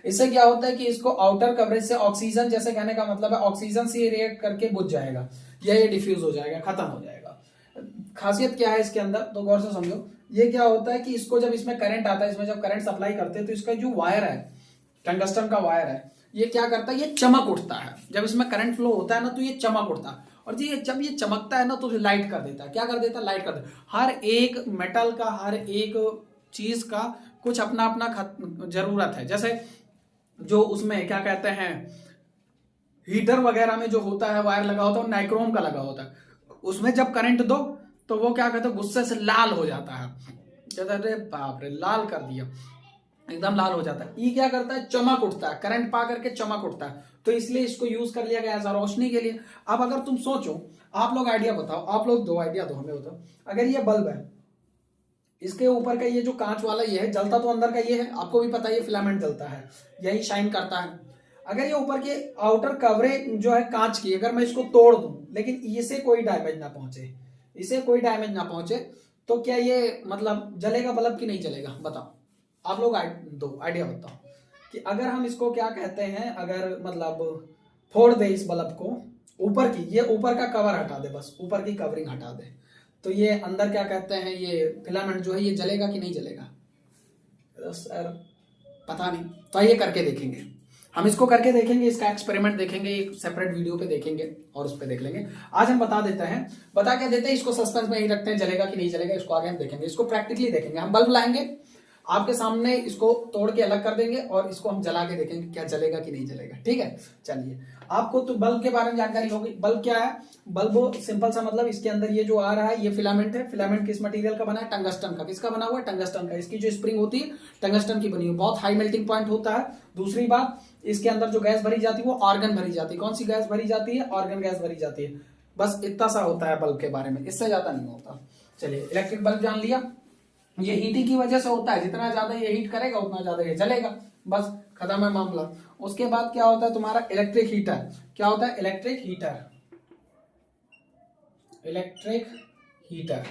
इससे क्या होता है कि इसको आउटर कवरेज से ऑक्सीजन, जैसे कहने का मतलब है ऑक्सीजन से रिएक्ट करके बुझ जाएगा या ये डिफ्यूज हो जाएगा, खत्म हो जाएगा। खासियत क्या है इसके अंदर, तो गौर से समझो। ये क्या होता है कि इसको जब इसमें करंट आता है, इसमें जब करंट सप्लाई करते हैं तो इसका जो वायर है, टंगस्टन का वायर है, ये क्या करता है, ये चमक उठता है। जब इसमें करंट फ्लो होता है ना तो ये चमक उठता है, और जब ये चमकता है ना तो लाइट कर देता है। क्या कर देता है? लाइट कर देता है। हर एक मेटल का, हर एक चीज का कुछ अपना अपना जरूरत है। जैसे जो उसमें क्या कहते हैं, हीटर वगैरह में जो होता है वायर लगा होता है, वो नाइक्रोम का लगा होता है। उसमें जब करंट दो तो वो क्या कहते हैं, गुस्से से लाल हो जाता है। कहते अरे बाप रे, लाल कर दिया, एकदम लाल हो जाता है। ये क्या करता है? चमक उठता है, करंट पा करके चमक उठता है। तो इसलिए इसको यूज कर लिया गया एज रोशनी के लिए। अब अगर तुम सोचो, आप लोग आइडिया बताओ, आप लोग दो आइडिया दो, हमें बताओ। अगर ये बल्ब है, इसके ऊपर का ये जो कांच वाला ये है, जलता तो अंदर का ये है, आपको भी पता है ये फिलामेंट जलता है, यही शाइन करता है। अगर ये ऊपर के आउटर कवरेज जो है कांच की, अगर मैं इसको तोड़ दूं लेकिन इसे कोई डैमेज ना पहुंचे, इसे कोई डैमेज ना पहुंचे, तो क्या ये मतलब जलेगा बल्ब कि नहीं जलेगा? बताओ आप लोग, दो आइडिया बताओ कि अगर हम इसको क्या कहते हैं, अगर मतलब फोड़ दे इस बल्ब को, ऊपर की, ये ऊपर का कवर हटा दे, बस ऊपर की कवरिंग हटा दे, तो ये अंदर क्या कहते हैं, ये फिलामेंट जो है ये जलेगा कि नहीं जलेगा? सर पता नहीं, तो आइए करके देखेंगे। हम इसको करके देखेंगे, इसका एक्सपेरिमेंट देखेंगे, एक सेपरेट वीडियो पे देखेंगे और उस पे देख लेंगे। आज हम बता देते हैं, बता क्या देते हैं, इसको सस्पेंस में ही रखते हैं, जलेगा कि नहीं जलेगा इसको आगे हम देखेंगे। इसको प्रैक्टिकली देखेंगे। हम बल्ब लाएंगे आपके सामने, इसको तोड़ के अलग कर देंगे और इसको हम जला के देखेंगे क्या जलेगा कि नहीं जलेगा। ठीक है, चलिए। आपको तो बल्ब के बारे में जानकारी होगी। बल्ब क्या है? बल्ब सिंपल सा मतलब, इसके अंदर ये जो आ रहा है ये फिलामेंट है। फिलामेंट किस मटेरियल का बना है? टंगस्टन का। किसका बना हुआ है? टंगस्टन का। इसकी जो स्प्रिंग होती है टंगस्टन की बनी हुई, बहुत हाई मेल्टिंग पॉइंट होता है। दूसरी बात, इसके अंदर जो गैस भरी जाती है वो आर्गन भरी जाती है। कौन सी गैस भरी जाती है? आर्गन गैस भरी जाती है। बस इतना सा होता है बल्ब के बारे में, इससे ज्यादा नहीं होता। चलिए, इलेक्ट्रिक बल्ब जान लिया। ये हीटिंग की वजह से होता है, जितना ज्यादा ये हीट करेगा उतना ज्यादा ये जलेगा, बस खत्म है मामला। उसके बाद क्या होता है तुम्हारा? Electric heater. क्या होता है? Electric heater. Electric heater,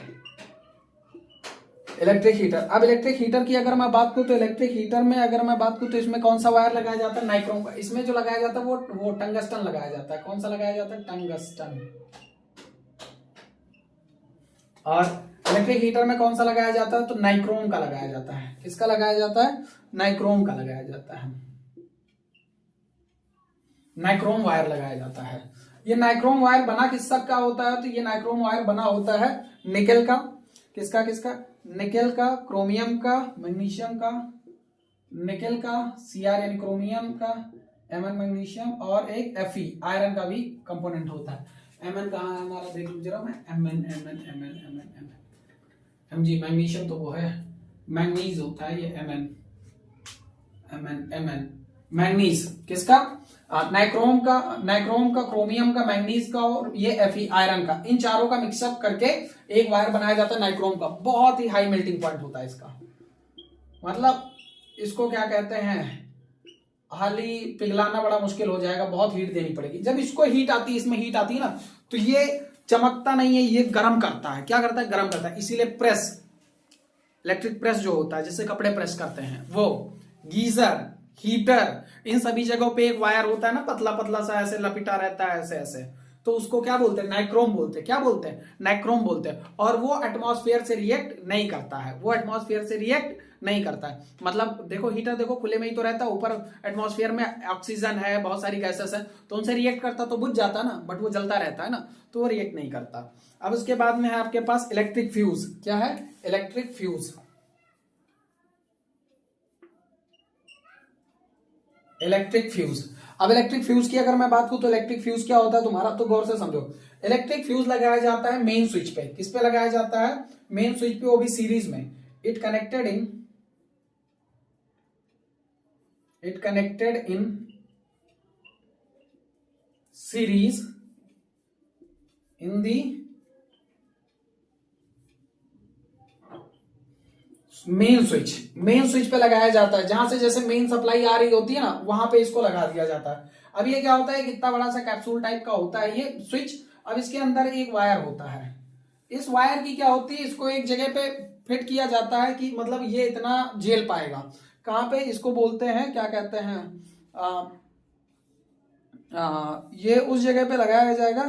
electric heater. अब इलेक्ट्रिक हीटर की अगर मैं बात करूं तो इलेक्ट्रिक हीटर में अगर मैं बात करूं तो इसमें कौन सा वायर लगाया जाता है? नाइक्रोम का। इसमें जो लगाया जाता है वो टंगस्टन लगाया जाता है। कौन सा लगाया जाता है? टंगस्टन। और इलेक्ट्रिक हीटर में कौन सा लगाया जाता है? तो नाइक्रोम का लगाया जाता है। किसका लगाया जाता है? नाइक्रोम का लगाया जाता है। नाइक्रोम वायर लगाया जाता है। ये नाइक्रोम वायर बना किस सब का होता है? तो ये नाइक्रोम वायर बना होता है निकेल का। किसका किसका? निकेल का, क्रोमियम का, मैग्नीशियम का। निकेल का, Cr यानी क्रोमियम का, Mn मैग्नीशियम, और एक Fe आयरन का भी कंपोनेंट होता है। Mn कहाँ है हमारा? देख लो जरा मैं, Mn Mg मैग्नीशियम तो वो है, मैंगनीज होता है ये Mn मैंगनीज। किसका? नाइक्रोम का, क्रोमियम का, मैंगनीज का और ये Fe आयरन का। इन चारों का मिक्सअप करके एक वायर बनाया जाता है नाइक्रोम का। बहुत ही हाई मेल्टिंग पॉइंट होता है इसका, मतलब इसको क्या कहते हैं, हाली पिघलाना बड़ा मुश्किल हो जाएगा, बहुत हीट देनी पड़ेगी। जब इसको हीट आती है, इसमें हीट आती है ना, तो ये चमकता नहीं है, ये गर्म करता है। क्या करता है? गर्म करता है। इसीलिए प्रेस, इलेक्ट्रिक प्रेस जो होता है जिससे कपड़े प्रेस करते हैं, वो गीजर, हीटर, इन सभी जगहों पे एक वायर होता है ना, पतला पतला सा ऐसे लपेटा रहता है ऐसे ऐसे, तो उसको क्या बोलते हैं? नाइक्रोम बोलते हैं। क्या बोलते हैं? नाइक्रोम बोलते हैं। और वो एटमॉस्फेयर से रिएक्ट नहीं करता है, वो एटमॉस्फेयर से रिएक्ट नहीं करता है। मतलब देखो, हीटर देखो खुले में ही तो रहता है, ऊपर एटमॉस्फेयर में ऑक्सीजन है, बहुत सारी गैसेस है, तो उनसे रिएक्ट करता तो बुझ जाता ना, बट वो जलता रहता है ना, तो वो रिएक्ट नहीं करता। अब उसके बाद में है आपके पास इलेक्ट्रिक फ्यूज। क्या है? Electric fuse. Electric fuse. अब इलेक्ट्रिक फ्यूज की अगर मैं बात करूं तो इलेक्ट्रिक फ्यूज क्या होता है तुम्हारा, तो गौर से समझो। इलेक्ट्रिक फ्यूज लगाया जाता है मेन स्विच पे। किस पे लगाया जाता है? मेन स्विच पे, वो भी सीरीज में। It connected in series in the main switch पे लगाया जाता है। जहां से जैसे मेन सप्लाई आ रही होती है ना, वहां पे इसको लगा दिया जाता है। अब ये क्या होता है, कितना बड़ा सा कैप्सूल टाइप का होता है ये स्विच। अब इसके अंदर एक वायर होता है। इस वायर की क्या होती है, इसको एक जगह पे फिट किया जाता है कि मतलब ये इतना झेल पाएगा। कहां पे? इसको बोलते हैं, क्या कहते हैं, ये उस जगह पे लगाया जाएगा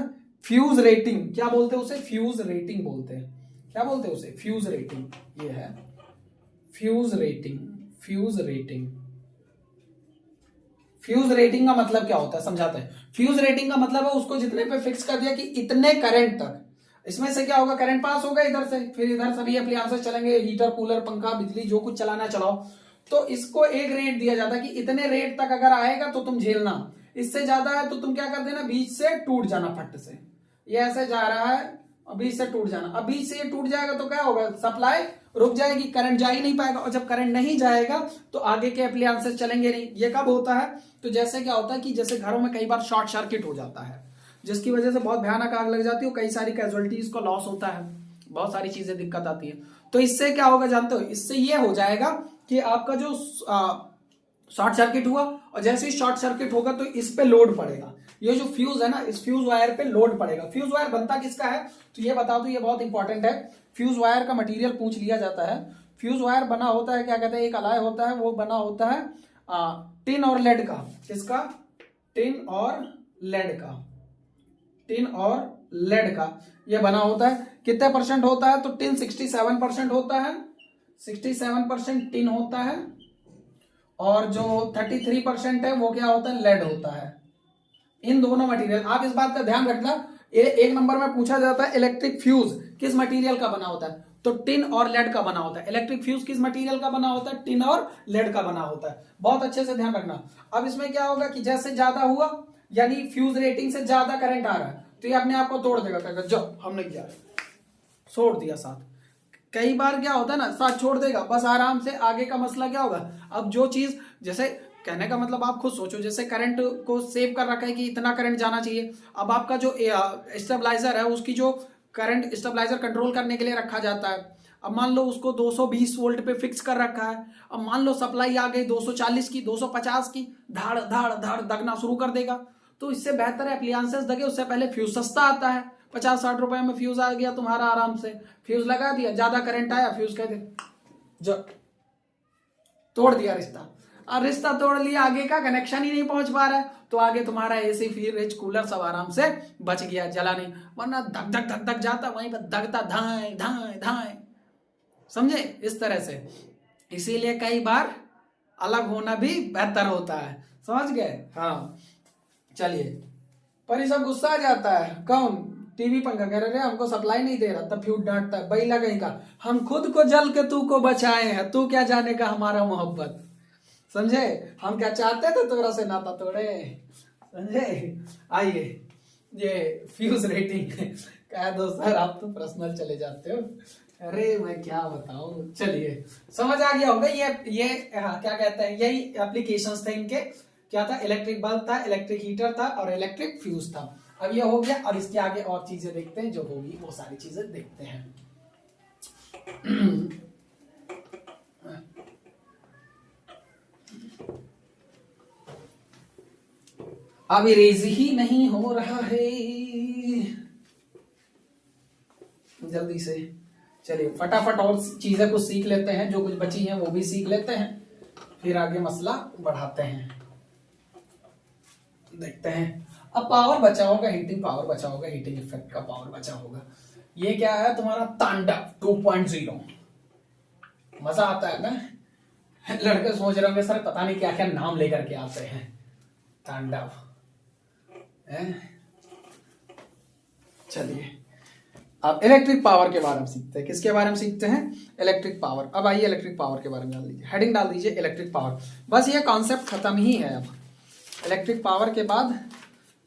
फ्यूज रेटिंग। क्या बोलते हैं उसे? फ्यूज रेटिंग बोलते हैं। क्या बोलते हैं उसे? Fuse rating. ये है फ्यूज रेटिंग। फ्यूज रेटिंग का मतलब क्या होता है समझाते हैं। फ्यूज रेटिंग का मतलब है उसको जितने पे फिक्स कर दिया कि इतने करंट तक, इसमें से क्या होगा, करंट पास होगा इधर से, फिर इधर सभी एप्लायंसेस चलेंगे, हीटर, कूलर, पंखा, बिजली, जो कुछ चलाना चलाओ। तो इसको एक रेट दिया जाता है कि इतने रेट तक अगर आएगा तो तुम झेलना, इससे ज्यादा है तो तुम क्या कर देना, बीच से टूट जाना फट से। ये ऐसे जा रहा है, बीच से टूट जाना। अब बीच से ये टूट जाएगा तो क्या होगा, सप्लाई रुक जाएगी, करंट जा ही नहीं पाएगा। और जब करंट नहीं जाएगा तो आगे के एप्लायंसेस चलेंगे नहीं। ये कब होता है? तो जैसे क्या होता है कि जैसे घरों में कई बार शॉर्ट सर्किट हो जाता है, जिसकी वजह से बहुत भयानक आग लग जाती है, कई सारी कैजुअलिटीज को लॉस होता है, बहुत सारी चीजें दिक्कत आती है। तो इससे क्या होगा जानते हो? इससे ये हो जाएगा कि आपका जो शॉर्ट सर्किट हुआ, और जैसे ही शॉर्ट सर्किट होगा तो इस पे लोड पड़ेगा। ये जो फ्यूज है ना, इस फ्यूज वायर पे लोड पड़ेगा। फ्यूज वायर बनता किसका है तो ये बता दो, ये बहुत इंपॉर्टेंट है। फ्यूज वायर का मटेरियल पूछ लिया जाता है। फ्यूज वायर बना होता है, क्या कहते हैं, एक अलाय होता है, वो बना होता है टिन और लेड का। किसका? टिन और लेड का। टिन और लेड का ये बना होता है। कितने परसेंट होता है? तो टिन 67% होता है, 67% टिन होता है, और जो 33% है वो क्या होता है, लेड होता है। इन दोनों मटेरियल, आप इस बात का ध्यान रखना, एक नंबर में पूछा जाता है इलेक्ट्रिक फ्यूज किस मटेरियल का बना होता है, तो टिन और लेड का बना होता है। इलेक्ट्रिक फ्यूज किस मटेरियल का बना होता है? टिन और लेड का बना होता है। बहुत अच्छे से ध्यान रखना। अब इसमें क्या होगा कि जैसे ज्यादा हुआ, यानी फ्यूज रेटिंग से ज्यादा करंट आ रहा है, तो ये अपने आप को तोड़ देगा, कहेगा जो हम नहीं जा रहे, छोड़ दिया साथ। कई बार क्या होता है ना, साथ छोड़ देगा, बस आराम से आगे का मसला क्या होगा। अब जो चीज, जैसे कहने का मतलब आप खुद सोचो, जैसे करंट को सेव कर रखा है कि इतना करंट जाना चाहिए। अब आपका जो स्टेबलाइजर है, उसकी जो करंट स्टेबलाइजर कंट्रोल करने के लिए रखा जाता है, अब मान लो उसको 220 वोल्ट पे फिक्स कर रखा है। अब मान लो सप्लाई आ गई 240 की, 250 की, धाड़ धाड़ धाड़ दगना शुरू कर देगा। तो इससे बेहतर है एप्लियंसेस दगे, उससे पहले फ्यूज सस्ता आता है, 50-60 रुपए में फ्यूज आ गया तुम्हारा, आराम से फ्यूज लगा दिया, ज्यादा करंट आया, फ्यूज कह दे जो तोड़ दिया रिश्ता। और रिश्ता तोड़ लिया, आगे का कनेक्शन ही नहीं पहुंच पा रहा है, तो आगे तुम्हारा एसी, फ्रिज, कूलर सब आराम से बच गया, जला नहीं, वरना धक धक धक धक जाता, वहीं पर दगता धाए धाए धाए। समझे? इस तरह से इसीलिए कई बार अलग होना भी बेहतर होता है। समझ गए? हाँ चलिए। पर ये सब गुस्सा आ जाता है, कौन? टीवी पंखा कह रहे हमको सप्लाई नहीं दे रहा, तब फ्यूज डांटता है, बैला कहीं का, हम खुद को जल के तू को बचाए हैं, तू क्या जाने का हमारा मोहब्बत। समझे? हम क्या चाहते थे तोरा से नाता तोड़े। समझे? आइए, ये फ्यूज रेटिंग कह दो सर, आप तो पर्सनल चले जाते हो। अरे मैं क्या बताऊं, चलिए समझ आ गया होगा। ये हाँ, क्या कहते हैं, यही एप्लीकेशंस थे इनके। क्या था? इलेक्ट्रिक बल्ब था, इलेक्ट्रिक हीटर था, और इलेक्ट्रिक फ्यूज था। अब ये हो गया। अब इसके आगे और चीजें देखते हैं, जो होगी वो सारी चीजें देखते हैं। अब इरेज ही नहीं हो रहा है, जल्दी से चलिए फटाफट और चीजें कुछ सीख लेते हैं, जो कुछ बची हैं वो भी सीख लेते हैं, फिर आगे मसला बढ़ाते हैं, देखते हैं। अब पावर बचा होगा, हीटिंग पावर बचा होगा, हीटिंग इफेक्ट का पावर बचा होगा। ये क्या है तुम्हारा? तांडव 2.0। मजा आता है ना? लड़के सोच रहे होंगे सर पता नहीं क्या क्या नाम लेकर के आते हैं, तांडव। चलिए अब इलेक्ट्रिक पावर के बारे में सीखते हैं। किसके बारे में सीखते हैं? Electric power. अब आइए इलेक्ट्रिक पावर के बारे में डाल दीजिए, हेडिंग डाल दीजिए इलेक्ट्रिक पावर। बस ये कॉन्सेप्ट खत्म ही है अब। इलेक्ट्रिक पावर के बाद,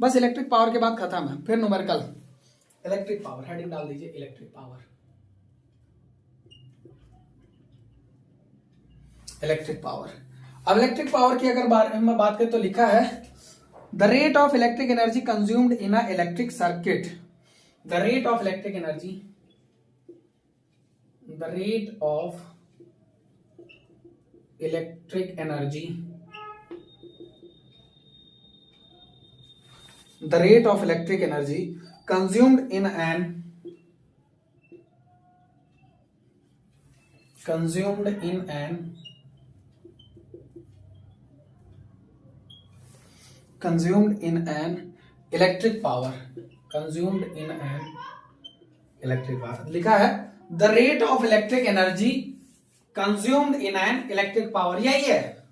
बस इलेक्ट्रिक पावर के बाद खत्म है, फिर न्यूमेरिकल। इलेक्ट्रिक पावर हेडिंग डाल दीजिए, इलेक्ट्रिक पावर। इलेक्ट्रिक पावर, अब इलेक्ट्रिक पावर की अगर बारे में बात करें तो लिखा है the rate of electric energy consumed in a electric circuit. The rate of electric energy, the rate of electric energy, the rate of electric energy consumed in an electric power, लिखा है the rate of electric energy consumed in an electric power, यही है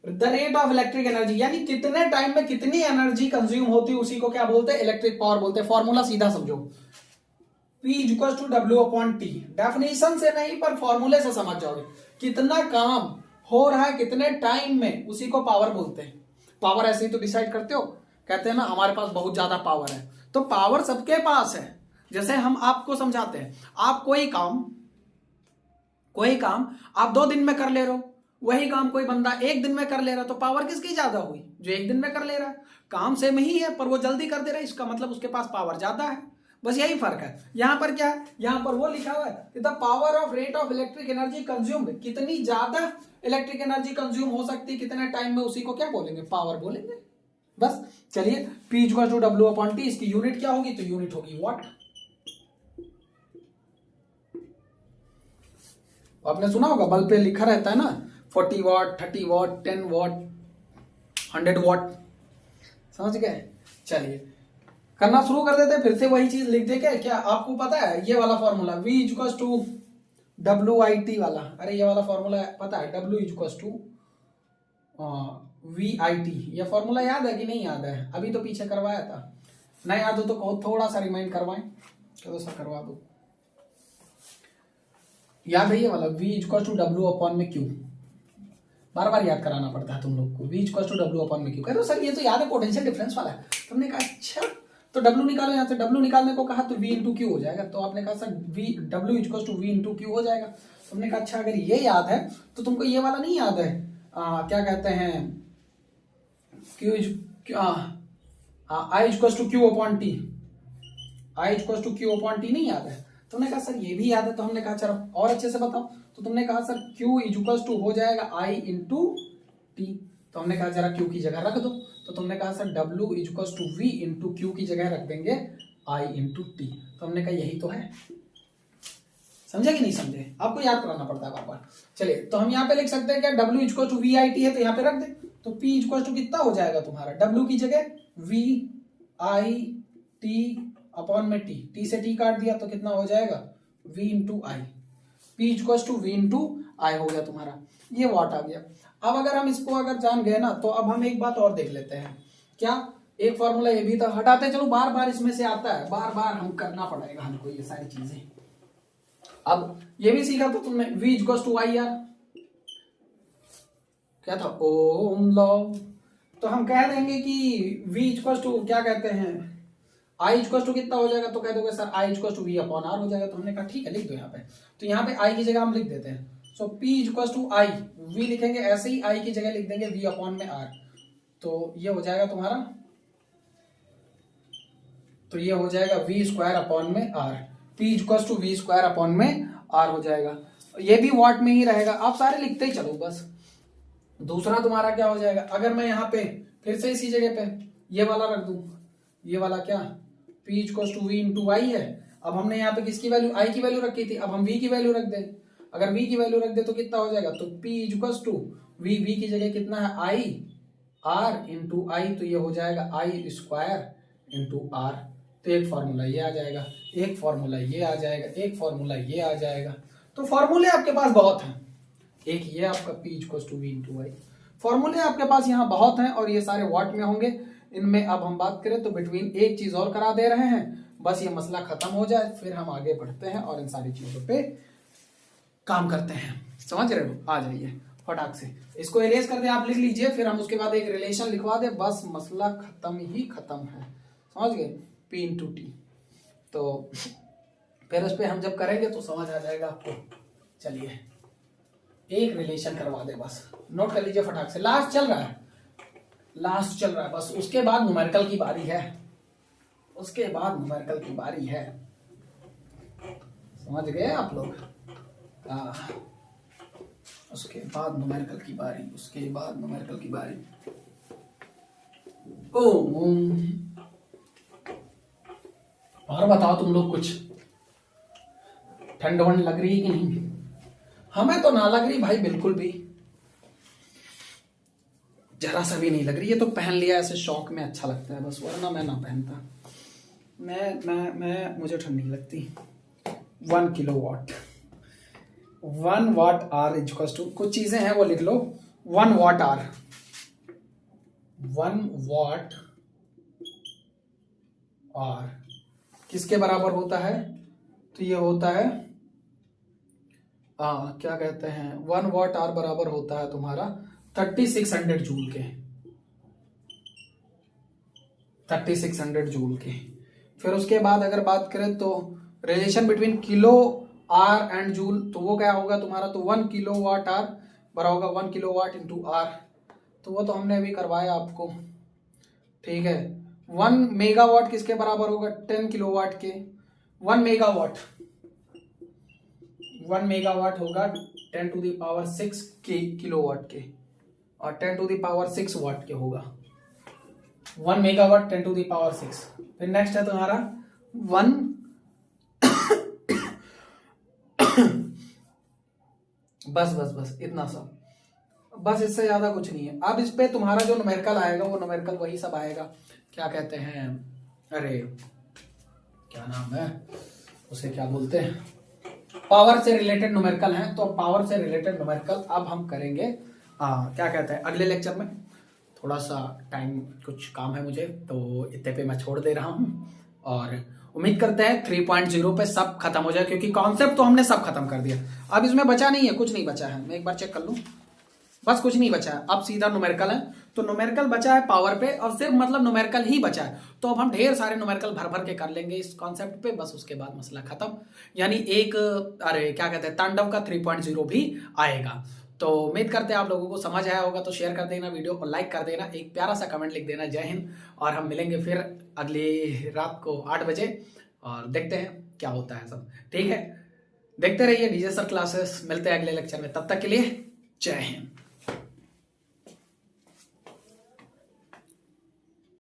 the rate of electric energy, यानी कितने time में कितनी energy consume होती है उसी को क्या बोलते हैं, इलेक्ट्रिक पावर बोलते हैं। फॉर्मूला सीधा समझो, P equal to W upon T, definition से नहीं पर फॉर्मूले से समझ जाओगे, कितना काम हो रहा है कितने टाइम में उसी को पावर बोलते हैं। पावर ऐसे ही तो डिसाइड करते हो, कहते हैं ना हमारे पास बहुत ज्यादा पावर है, तो पावर सबके पास है। जैसे हम आपको समझाते हैं, आप कोई काम आप 2 दिन में कर ले रहे हो, वही काम कोई बंदा 1 दिन में कर ले रहा, तो पावर किसकी ज्यादा हुई, जो 1 दिन में कर ले रहा है। काम सेम ही है पर वो जल्दी कर दे रहा है, इसका मतलब उसके पास पावर ज्यादा है, बस यही फर्क है। यहां पर क्या है, यहां पर वो लिखा हुआ है the power of rate of electric energy consumed, कितनी ज्यादा इलेक्ट्रिक एनर्जी कंज्यूम हो सकती है कितने टाइम में, उसी को क्या बोलेंगे, पावर बोलेंगे। बस चलिए, P equal to W upon T, इसकी यूनिट क्या होगी, तो यूनिट होगी वॉट। आपने सुना होगा बल्ब पे लिखा रहता है ना 40 वॉट, 30 वॉट, 10 वॉट, 100 वॉट, समझ गए। चलिए करना शुरू कर देते हैं, फिर से वही चीज लिख देंगे। क्या आपको पता है ये वाला formula V equal to WIT वाला, अरे ये वाला फॉर्मूला पता है, W इक्वल टू VIT, ये फॉर्मूला याद है कि नहीं याद है, अभी तो पीछे करवाया था, नहीं याद हो तो थोड़ा सा रिमाइंड करवाएं, चलो सर करवा दो। याद है ये वाला V equal to W upon में Q, बार बार याद कराना पड़ता है तुम लोग को, V equal to W upon में Q। कह रहे हो सर ये तो याद है पोटेंशियल डिफरेंस वाला है, तुमने कहा अच्छा तो W निकालो, यहाँ से W निकालने को कहा तो V इंटू क्यू हो जाएगा, तो आपने कहा sir W equal to V into Q हो जाएगा। तुमने कहा अच्छा अगर ये याद है तो तुमको ये वाला नहीं याद है, क्या कहते हैं I equal to Q upon T, I equal to Q upon T नहीं याद है। तुमने कहा सर ये भी याद है, तो हमने कहा चलो और अच्छे से बताओ, तो तुमने कहा सर Q इक्वल टू हो जाएगा I इंटू टी, तो हमने कहा जरा Q की जगह रख दो, तो तुमने कहा sir W equal to V into Q की जगह रख देंगे I इंटू टी, तो हमने कहा यही तो है। समझे कि नहीं समझे, आपको याद कराना पड़ता है बार बार। चलिए तो हम यहाँ पे लिख सकते हैं क्या, W इक्वल टू VIT है तो यहाँ पे रख दे, तो P इक्वल टू कितना हो जाएगा तुम्हारा, W की जगह VIT अपॉन में टी से टी काट दिया तो कितना हो जाएगा V into I, P equal to V into I हो गया तुम्हारा, ये वॉट आ गया। अब अगर हम इसको अगर जान गए ना, तो अब हम एक बात और देख लेते हैं, क्या एक फॉर्मूला ये भी था, हटाते चलो, बार बार इसमें से आता है, बार बार हम करना पड़ेगा हमको ये सारी चीजें। अब ये भी सीखा तो तुमने V equal to I R, क्या था, ओम लॉ, तो हम कह देंगे कि V इक्वल टू क्या कहते हैं, I इक्वल टू कितना हो जाएगा, तो कह दोगे sir I equal to V upon R हो जाएगा, तो हमने कहा ठीक है लिख दो यहाँ पे, तो यहाँ पे I की जगह हम लिख देते हैं, so P equal to I, V लिखेंगे ऐसे ही, I की जगह लिख देंगे V अपॉन में R, तो ये हो जाएगा तुम्हारा, तो ये हो जाएगा V स्क्वायर अपॉन में R, P equal to V square upon में R हो जाएगा, ये भी वॉट में ही रहेगा, आप सारे लिखते ही चलो बस। दूसरा तुम्हारा क्या हो जाएगा, अगर मैं यहाँ पे फिर से इसी जगह पे ये वाला रख दूं, ये वाला क्या P equal to V into I है, अब हमने यहाँ पे किसकी वैल्यू, I की वैल्यू रखी थी, अब हम V की वैल्यू रख दें, अगर V की वैल्यू रख दे तो कितना हो जाएगा, तो P इक्वल टू V की जगह कितना है I R इंटू आई, तो ये हो जाएगा I स्क्वायर इंटू R, तो एक फॉर्मूला ये आ जाएगा, एक फॉर्मूला ये आ जाएगा, एक फॉर्मूला ये आ जाएगा, तो फॉर्मूले आपके पास बहुत हैं, एक ये आपका P equal to V into I, फॉर्मूले आपके पास यहाँ बहुत हैं और ये सारे वॉट में होंगे। इनमें अब हम बात करें तो बिटवीन एक चीज और करा दे रहे हैं, बस ये मसला खत्म हो जाए फिर हम आगे बढ़ते हैं और इन सारी चीजों पे काम करते हैं, समझ रहे हो, आ जाइए। फटाक से इसको इरेज कर दे, आप लिख लीजिए, फिर हम उसके बाद एक रिलेशन लिखवा दे, बस मसला खत्म ही खत्म है, समझ गए, P इंटू टी। तो फिर उस पर हम जब करेंगे तो समझ आ जाएगा आपको। चलिए एक रिलेशन करवा दे, बस नोट कर लीजिए फटाक से, लास्ट चल रहा है, लास्ट चल रहा है, बस उसके बाद न्यूमेरिकल की बारी है, उसके बाद न्यूमेरिकल की बारी है, समझ गए आप लोग। उसके बाद न्यूमेरिकल की बारी, उसके बाद न्यूमेरिकल की बारी। और बताओ तुम लोग, कुछ ठंड वंड लग रही है कि नहीं? हमें तो ना लग रही भाई, बिल्कुल भी, जरा सा भी नहीं लग रही है। तो पहन लिया ऐसे शौक में, अच्छा लगता है बस, वरना मैं ना पहनता। मैं मुझे ठंड नहीं लगती। 1 kilowatt, 1 watt are equal to, कुछ चीजें हैं वो लिख लो, 1 वाट आर, 1 वाट आर किसके बराबर होता है? तो ये होता है क्या कहते हैं, 1 वाट आर बराबर होता है तुम्हारा 3600 जूल के, 3600 जूल के। फिर उसके बाद अगर बात करें तो relation between kilo R and joule, तो वो क्या होगा तुम्हारा, तो 1 किलो वाट आर बराबर होगा 1 किलो वाट इंटू आर, तो वो तो हमने अभी करवाया आपको, ठीक है। 1 मेगावाट किसके बराबर होगा, 10 किलोवाट के। 1 मेगावाट, 1 मेगावाट होगा 10 टू द पावर 6 के किलोवाट के, और 10 टू द पावर 6 वाट के होगा 1 मेगावाट 10 टू द पावर 6। फिर नेक्स्ट है तुम्हारा 1 बस इतना सा, बस इससे ज्यादा कुछ नहीं है। अब इस पे तुम्हारा जो न्यूमेरिकल आएगा वो न्यूमेरिकल वही सब आएगा, क्या कहते हैं, अरे क्या नाम है उसे, क्या बोलते हैं, पावर से रिलेटेड न्यूमेरिकल है। तो पावर से रिलेटेड न्यूमेरिकल अब हम करेंगे क्या कहते हैं अगले लेक्चर में। थोड़ा सा टाइम, कुछ काम है मुझे, तो इतने पे मैं छोड़ दे रहा हूँ, और उम्मीद करते हैं 3.0 पे सब खत्म हो जाए, क्योंकि कॉन्सेप्ट तो हमने सब खत्म कर दिया। अब इसमें बचा नहीं है, कुछ नहीं बचा है, मैं एक बार चेक कर लूँ, बस कुछ नहीं बचा है। अब सीधा न्यूमेरिकल है, तो न्यूमेरिकल बचा है पावर पे, और सिर्फ मतलब न्यूमेरिकल ही बचा है। तो अब हम ढेर सारे न्यूमेरिकल भर भर के कर लेंगे इस कॉन्सेप्ट पे, बस उसके बाद मसला खत्म। यानी एक अरे क्या कहते हैं, तांडव का 3.0 भी आएगा। तो उम्मीद करते हैं आप लोगों को समझ आया होगा। तो शेयर कर देना वीडियो को, लाइक कर देना, एक प्यारा सा कमेंट लिख देना। जय हिंद, और हम मिलेंगे फिर अगली रात को 8 बजे, और देखते हैं क्या होता है सब, ठीक है। देखते रहिए डीजे सर क्लासेस, मिलते हैं अगले लेक्चर में, तब तक के लिए जय हिंद।